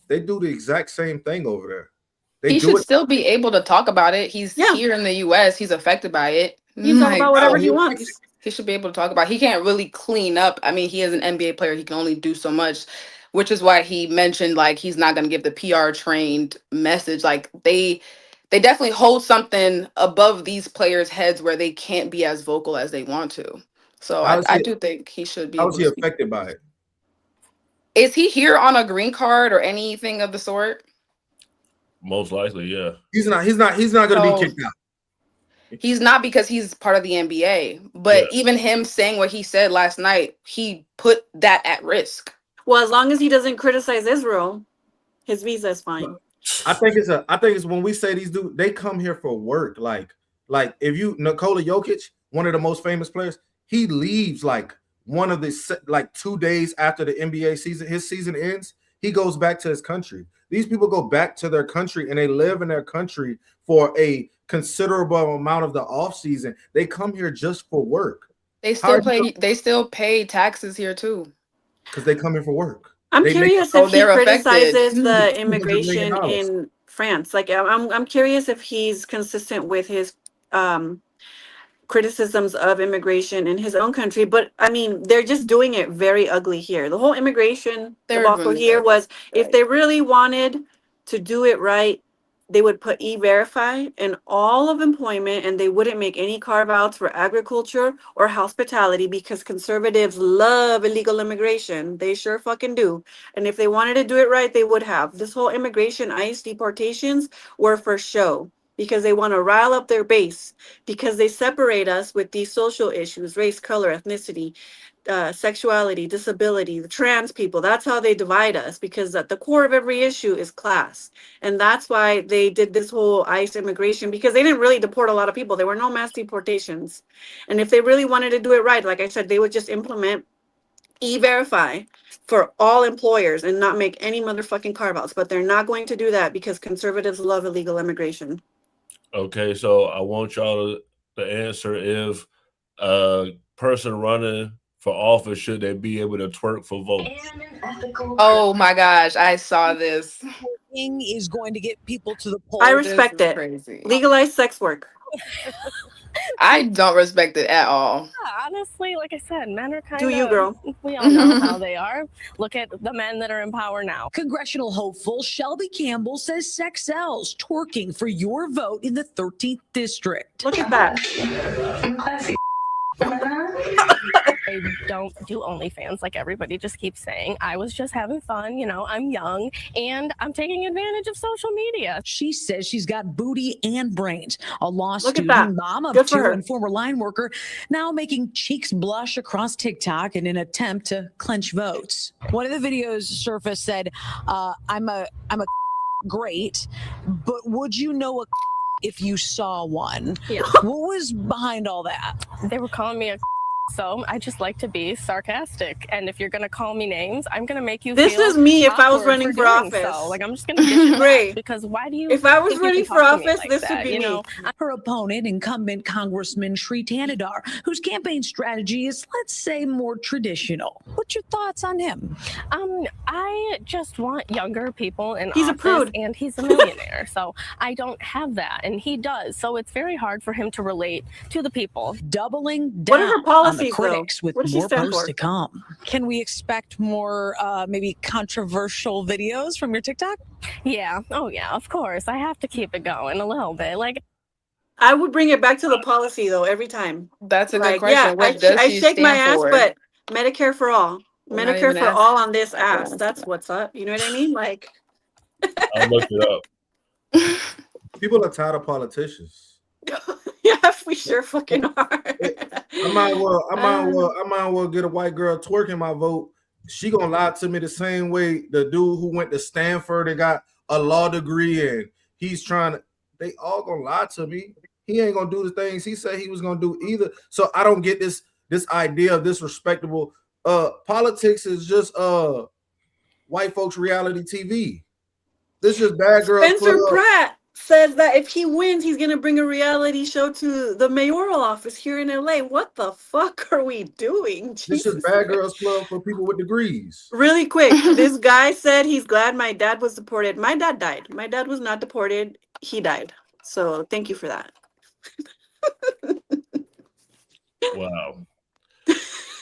they do the exact same thing over there. He should still be able to talk about it. He's here in the US. He's affected by it. He can talk about whatever he wants. He should be able to talk about it. He can't really clean up. I mean, he is an NBA player. He can only do so much, which is why he mentioned like he's not going to give the PR trained message. Like they definitely hold something above these players' heads where they can't be as vocal as they want to. So I do think he should be. How was he affected by it? Is he here on a green card or anything of the sort? Most likely, yeah. He's not going to be kicked out. He's not because he's part of the NBA. But even him saying what he said last night, he put that at risk. Well, as long as he doesn't criticize Israel, his visa is fine. I think it's when we say these dudes, they come here for work. Like if you Nikola Jokic, one of the most famous players, he leaves like one of the like 2 days after the NBA season, his season ends, he goes back to his country. These people go back to their country and they live in their country for a considerable amount of the off season. They come here just for work. They still pay taxes here too. Because they come here for work. I'm curious if he criticizes the immigration in France. Like I'm curious if he's consistent with his criticisms of immigration in his own country. But I mean, they're just doing it very ugly here. The whole immigration debacle here was if they really wanted to do it right, they would put e-verify in all of employment and they wouldn't make any carve-outs for agriculture or hospitality because conservatives love illegal immigration. They sure fucking do. And if they wanted to do it right, they would have. This whole immigration ICE deportations were for show because they want to rile up their base because they separate us with these social issues, race, color, ethnicity, sexuality, disability, the trans people. That's how they divide us because at the core of every issue is class. And that's why they did this whole ICE immigration because they didn't really deport a lot of people. There were no mass deportations. And if they really wanted to do it right, like I said, they would just implement e-verify for all employers and not make any motherfucking carve-outs. But they're not going to do that because conservatives love illegal immigration. Okay, so I want y'all to answer if a person running for office, should they be able to twerk for votes? Oh my gosh, I saw this. Is going to get people to the polls. I respect it. Crazy. Legalize sex work. I don't respect it at all. Yeah, honestly, like I said, men are kind of... Do you, girl? We all know how they are. Look at the men that are in power now. Congressional hopeful Shelby Campbell says sex sells, twerking for your vote in the 13th district. Look at that. I don't do OnlyFans like everybody just keeps saying. I was just having fun. You know, I'm young and I'm taking advantage of social media. She says she's got booty and brains. A law Look at student, that. mom of Good for two, her. and former line worker, now making cheeks blush across TikTok in an attempt to clench votes. One of the videos surfaced said, I'm a great, but would you know a if you saw one? Yeah. What was behind all that? They were calling me a so I just like to be sarcastic. And if you're going to call me names, I'm going to make you This feel is me if I was awkward running for doing office. So. Like, I'm just going to disagree. Because why do you If I was think you running can for talk to me office, like this that, would be you me. know? Her opponent, incumbent Congressman Sri Tanadar, whose campaign strategy is, let's say, more traditional. What's your thoughts on him? I just want younger people in He's a office, prude. and he's a millionaire. So I don't have that, and he does. So it's very hard for him to relate to the people. Doubling What down are her on the policies, critics though? with What does she more stand posts for? to come. Can we expect more maybe controversial videos from your TikTok? Yeah. Oh, yeah, of course. I have to keep it going a little bit. Like, I would bring it back to the policy though every time. That's a good Like, question. yeah, What does I she shake my stand ass, for? but Medicare for all. We're not Medicare even for asking. all on this ass. That's what's up. You know what I mean? Like, I'll look it up. People are tired of politicians. yeah, we sure fucking are. I might well get a white girl twerking my vote. She gonna lie to me the same way the dude who went to Stanford and got a law degree and he's trying to. They all gonna lie to me. He ain't gonna do the things he said he was gonna do either. So I don't get this idea of this respectable. Politics is just white folks reality TV. This is bad girls Spencer club. Pratt says that if he wins, he's gonna bring a reality show to the mayoral office here in LA. What the fuck are we doing? This is bad girls club for people with degrees. Really quick, this guy said he's glad my dad was deported. My dad died. My dad was not deported. He died. So thank you for that. Wow.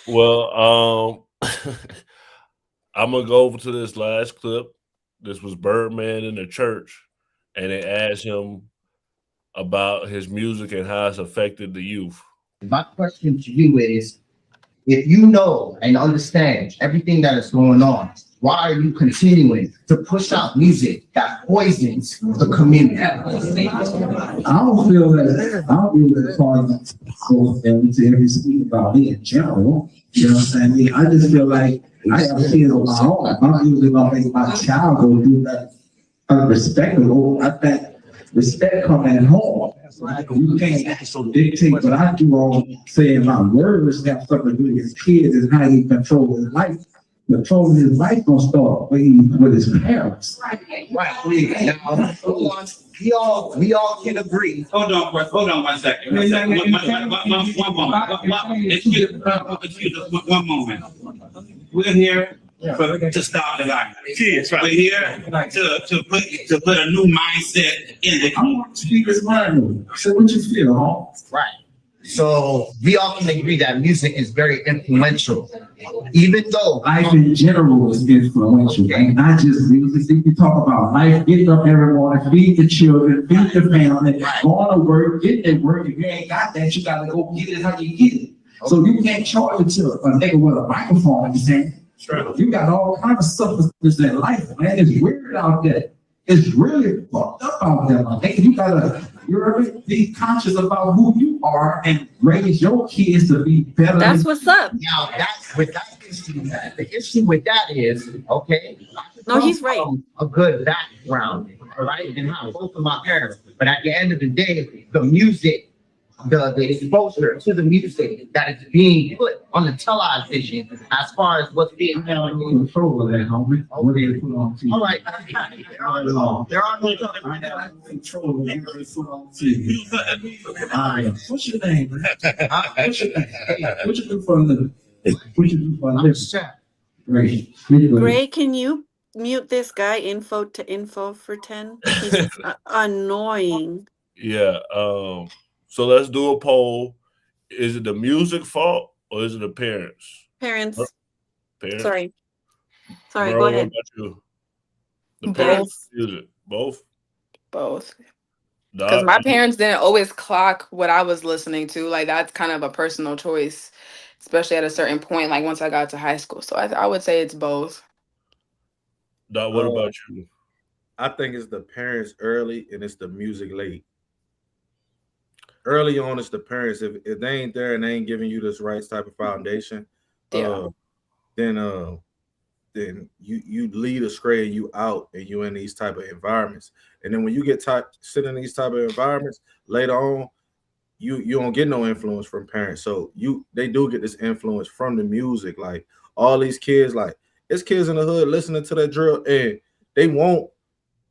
Well, I'm gonna go over to this last clip. This was Birdman in the church, and they asked him about his music and how it's affected the youth. My question to you is, if you know and understand everything that is going on, why are you continuing to push out music that poisons the community? I don't feel that Parliament goes into every speak about me in general. You know what I'm saying? I just feel like I have kids of my own. My music gonna make my child go do that unrespectable. I think respect comes at home. You can't dictate what I do on saying my words have something to do with his kids and how he controls his life. Controlling his life gonna start with his parents. Right. Now, we all can agree. Hold on one second. One moment. We're here to stop the violence. We're here to put a new mindset in the community. So what you feel, huh? Right. So we all can agree that music is very influential, even though life in general is influential, and not just music. You talk about life, getting up every morning, feed the children, feed the family, going to work, getting at work. If you ain't got that, you gotta go get it how you get it. So you can't charge it to a nigga with a microphone in his hand. You got all kinds of stuff in life, man. It's weird out there. It's really fucked up out there, man. You gotta be conscious about who you are and raise your kids to be better. That's what's up. Now, that's with that issue. The issue with that is, okay. No, he's right. A good background, all right, and how both of my parents. But at the end of the day, the music, the exposure to the music that is being put on the television, as far as what's being control of that, homie. What do you put on TV? All right. There are no control of what they put on TV. What's your name, man? What's your name? What you do for a living? What you do for a living? Great. Gray, can you mute this guy info for 10? He's annoying. Yeah. So let's do a poll. Is it the music fault or is it the parents? Parents. Parents. Sorry, Bro, go ahead. what about you? The parents. Music. Both. Because my parents didn't always clock what I was listening to. Like, that's kind of a personal choice, especially at a certain point, like once I got to high school. So I would say it's both. Doc, what about you? I think it's the parents early and it's the music late. Early on, it's the parents. If they ain't there and they ain't giving you this right type of foundation, then you lead astray and you out and you in these type of environments. And then when you get sit in these type of environments later on, you don't get no influence from parents. So they do get this influence from the music. Like all these kids, like it's kids in the hood listening to that drill and they want.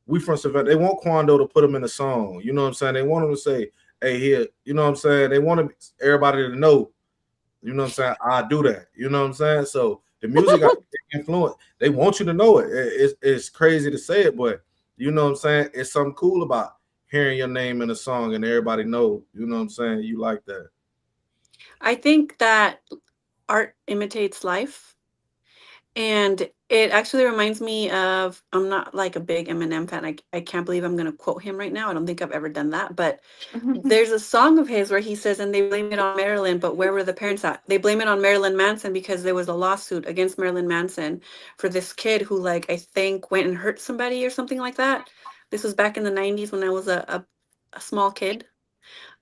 We from Savannah. They want Quando to put them in a song. You know what I'm saying? They want them to say, hey, here, you know what I'm saying? They want everybody to know, you know what I'm saying? I do that. You know what I'm saying? So the music got influence. They want you to know it. It's crazy to say it, but you know what I'm saying? It's something cool about hearing your name in a song and everybody know, you know what I'm saying? You like that. I think that art imitates life. And it actually reminds me of, I'm not like a big Eminem fan. I can't believe I'm going to quote him right now. I don't think I've ever done that. But there's a song of his where he says, and they blame it on Marilyn, but where were the parents at? They blame it on Marilyn Manson because there was a lawsuit against Marilyn Manson for this kid who, like, I think went and hurt somebody or something like that. This was back in the 90s when I was a small kid.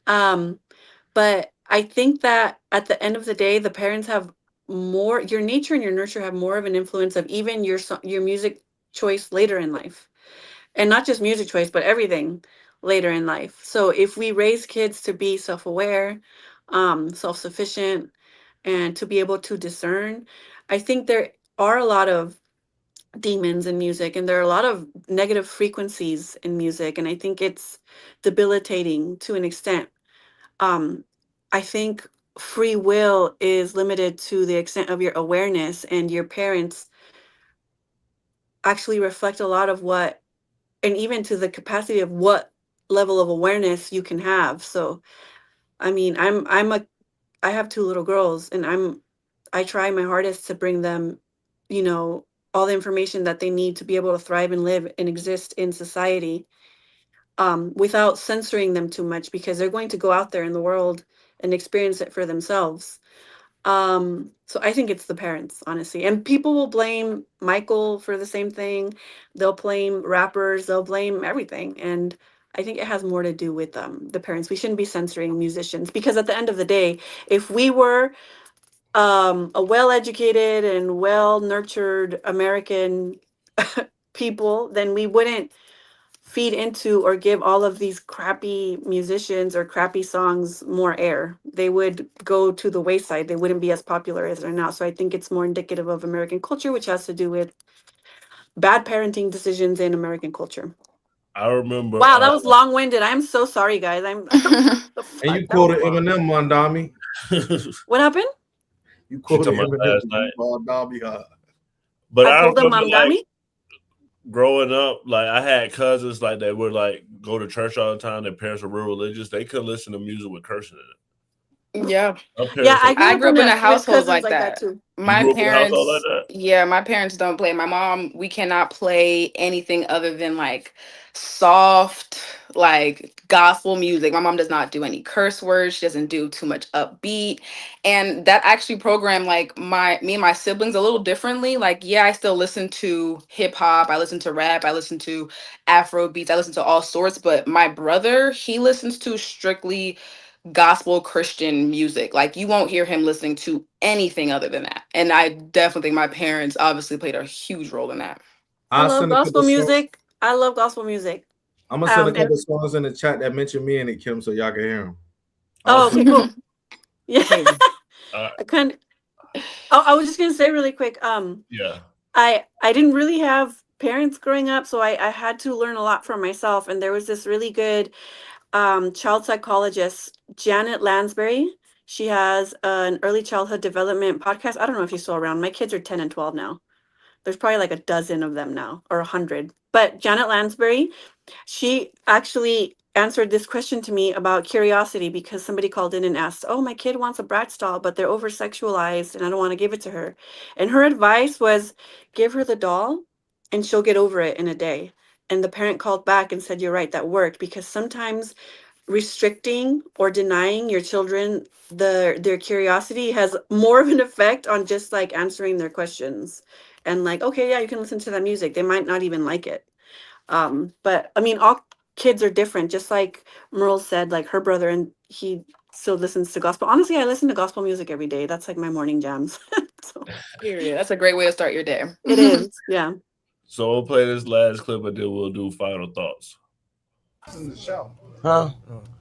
Um, but I think that at the end of the day, the parents have more, your nature and your nurture have more of an influence of even your music choice later in life. And not just music choice, but everything later in life. So if we raise kids to be self-aware, self-sufficient, and to be able to discern, I think there are a lot of demons in music and there are a lot of negative frequencies in music. And I think it's debilitating to an extent. um, I think free will is limited to the extent of your awareness, and your parents actually reflect a lot of what, and even to the capacity of what level of awareness you can have. So, I mean, I have two little girls, and I try my hardest to bring them, you know, all the information that they need to be able to thrive and live and exist in society, without censoring them too much, because they're going to go out there in the world and experience it for themselves. So I think it's the parents, honestly. And people will blame Michael for the same thing. They'll blame rappers, they'll blame everything. And I think it has more to do with the parents. We shouldn't be censoring musicians, because at the end of the day, if we were a well-educated and well-nurtured American people, then we wouldn't feed into or give all of these crappy musicians or crappy songs more air. They would go to the wayside. They wouldn't be as popular as they're now. So I think it's more indicative of American culture, which has to do with bad parenting decisions in American culture. I remember. Wow, that was long-winded. I'm so sorry, guys. I'm And you quoted Eminem, Mondami. What happened? You She quoted talking about Eminem, last night. Mondami. But I I pulled a remember like mamdami. growing up, like I had cousins like they would like go to church all the time. Their parents were real religious. They couldn't listen to music with cursing in it. Yeah. My Yeah, parents I are, grew I up grew up in a with household cousins like like that that. too. you My grew up in a household like parents, that? yeah, my parents don't play. My mom, we cannot play anything other than like soft, like gospel music. My mom does not do any curse words. She doesn't do too much upbeat. And that actually programmed like me and my siblings a little differently. Like, yeah, I still listen to hip hop, I listen to rap, I listen to Afro beats, I listen to all sorts, but my brother, he listens to strictly gospel Christian music. Like you won't hear him listening to anything other than that. And I definitely think my parents obviously played a huge role in that. I I'll love send a couple gospel songs. music. I love gospel music. I'm gonna send a And couple songs in the chat that mention me in it, Kim, so y'all can hear them. oh, okay, cool. Yeah. Uh, I kind oh, I was just gonna say really quick. yeah. I didn't really have parents growing up, so I had to learn a lot for myself. And there was this really good child psychologist, Janet Lansbury. She has an early childhood development podcast. I don't know if she's still around. My kids are 10 and 12 now. There's probably like a dozen of them now, or 100. But Janet Lansbury, she actually answered this question to me about curiosity, because somebody called in and asked, "Oh, my kid wants a Bratz doll, but they're over sexualized and I don't want to give it to her." And her advice was, give her the doll and she'll get over it in a day. And the parent called back and said, "You're right, that worked." Because sometimes restricting or denying your children their curiosity has more of an effect on just like answering their questions. And like, okay, yeah, you can listen to that music. They might not even like it. But I mean, all kids are different. Just like Merle said, like her brother, and he still listens to gospel. Honestly, I listen to gospel music every day. That's like my morning jams. So Period. That's a great way to start your day. it is, yeah. So we'll play this last clip and then we'll do final thoughts. In the show. Huh?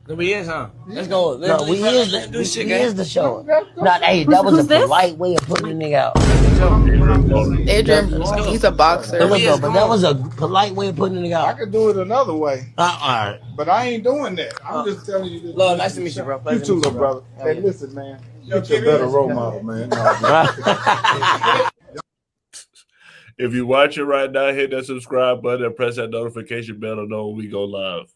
We is, huh? Let's go. No, we is the show. Not, hey, Who's, that was a who's this? polite way of putting the nigga out. Adrian, he's a boxer. No, but that was a polite way of putting the nigga I out. could do it another way, All right. but I ain't doing that. I'm just telling you this. Lord, nice to meet you, bro. You Pleasure too, to meet little you, brother. bro. Hey, listen, man. Get you a better role model, man. No, If you watch it right now, hit that subscribe button and press that notification bell to know when we go live.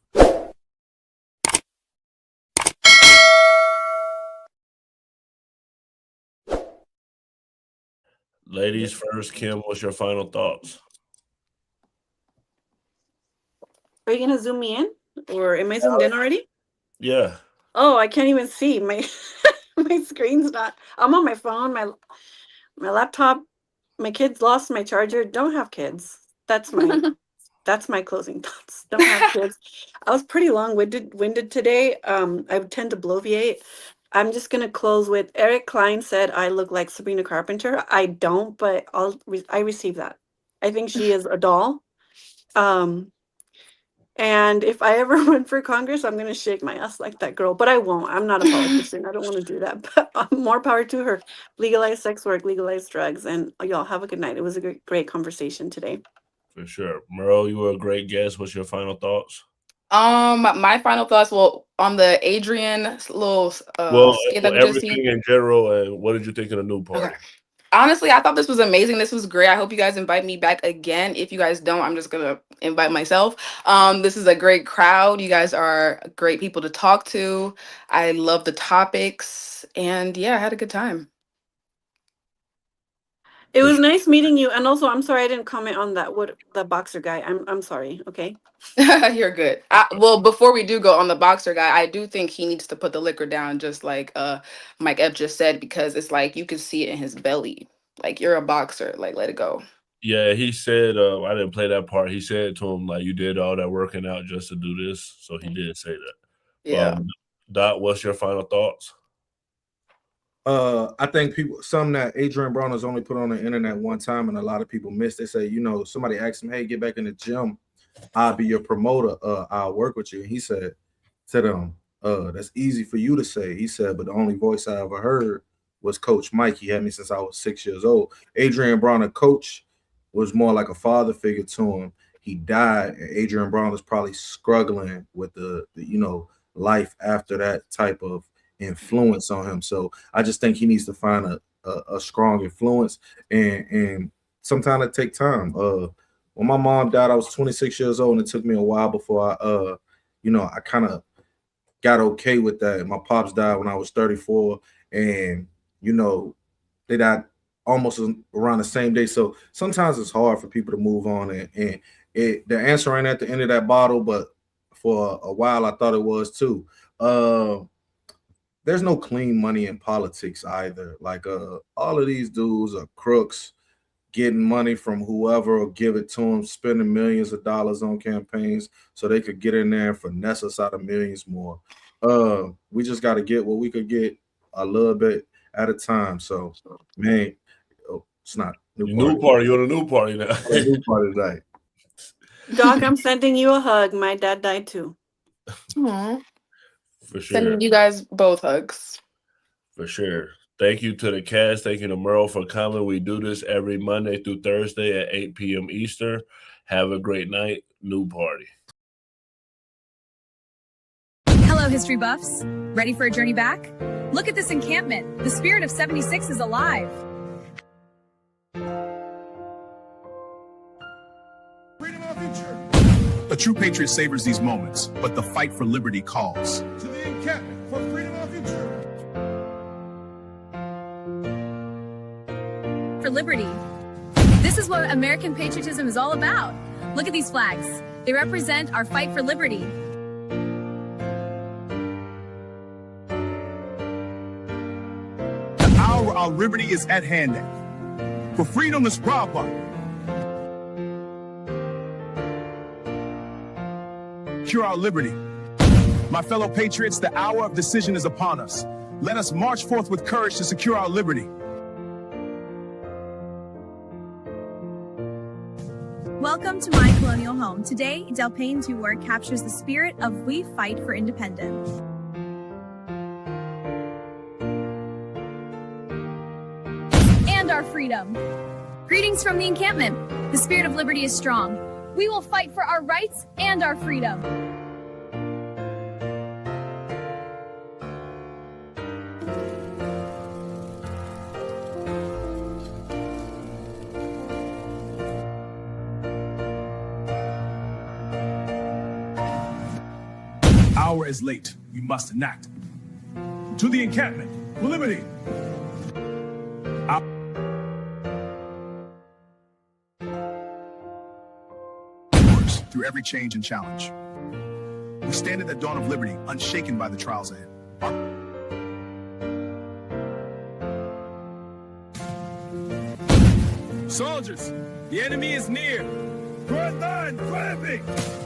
Ladies first, Kim, what's your final thoughts? Are you gonna zoom me in, or am I zoomed in already? Yeah. Oh, I can't even see my my screen's not. I'm on my phone, my laptop. My kids lost my charger. Don't have kids. That's my closing thoughts. Don't have kids. I was pretty winded today. I tend to bloviate. I'm just gonna close with Eric Klein said I look like Sabrina Carpenter. I don't, but I receive that. I think she is a doll. And if I ever run for Congress, I'm gonna shake my ass like that girl. But I won't. I'm not a politician. I don't want to do that. But more power to her. Legalize sex work, legalize drugs, and y'all have a good night. It was a great conversation today. For sure. Merle, you were a great guest. What's your final thoughts? My final thoughts, well, on the Adrian little skit that we just Everything seen. in general, and what did you think of the new party? Okay. Honestly, I thought this was amazing. This was great. I hope you guys invite me back again. If you guys don't, I'm just gonna invite myself. This is a great crowd. You guys are great people to talk to. I love the topics, and yeah, I had a good time. It was nice meeting you. And also, I'm sorry I didn't comment on the boxer guy. I'm sorry. Okay. You're good. Well, before we do go on the boxer guy, I do think he needs to put the liquor down, just like Mike Epps just said, because it's like you can see it in his belly. Like, you're a boxer. Like, let it go. Yeah, he said, I didn't play that part. He said to him, like, you did all that working out just to do this. So he did say that. Yeah. Dot, what's your final thoughts? I think something that Adrian Brown has only put on the internet one time, and a lot of people miss. They say, somebody asked him, "Hey, get back in the gym. I'll be your promoter. I'll work with you." And he said to them, "That's easy for you to say." He said, "But the only voice I ever heard was Coach Mike. He had me since I was 6 years old." Adrian Brown, a coach, was more like a father figure to him. He died, and Adrian Brown is probably struggling with the life after that type of influence on him. So I just think he needs to find a strong influence, and sometimes it take time. When my mom died, I was 26 years old, and it took me a while before I kind of got okay with that. My pops died when I was 34, and they died almost around the same day. So sometimes it's hard for people to move on, and the answer ain't at the end of that bottle, but for a while I thought it was too. There's no clean money in politics either. Like all of these dudes are crooks, getting money from whoever or give it to them, spending millions of dollars on campaigns so they could get in there and finesse us out of millions more. We just got to get what we could get a little bit at a time. So, man, it's not New party. You're on a new party now. New party tonight. Doc, I'm sending you a hug. My dad died too. Aww. For sure. Sending you guys both hugs. For sure. Thank you to the cast. Thank you to Merle for coming. We do this every Monday through Thursday at 8 p.m. Eastern. Have a great night. New party. Hello, history buffs. Ready for a journey back? Look at this encampment. The spirit of 76 is alive. A true patriot savors these moments, but the fight for liberty calls. To the encampment for freedom of our future. For liberty. This is what American patriotism is all about. Look at these flags. They represent our fight for liberty. The hour our liberty is at hand. For freedom is proud by. Secure our liberty. My fellow patriots, the hour of decision is upon us. Let us march forth with courage to secure our liberty. Welcome to my colonial home. Today, Del Payne's new work captures the spirit of we fight for independence. And our freedom. Greetings from the encampment. The spirit of liberty is strong. We will fight for our rights and our freedom. Hour is late. We must enact. To the encampment for liberty. every change and challenge. We stand at the dawn of liberty, unshaken by the trials ahead. Soldiers, the enemy is near. Front line, flapping!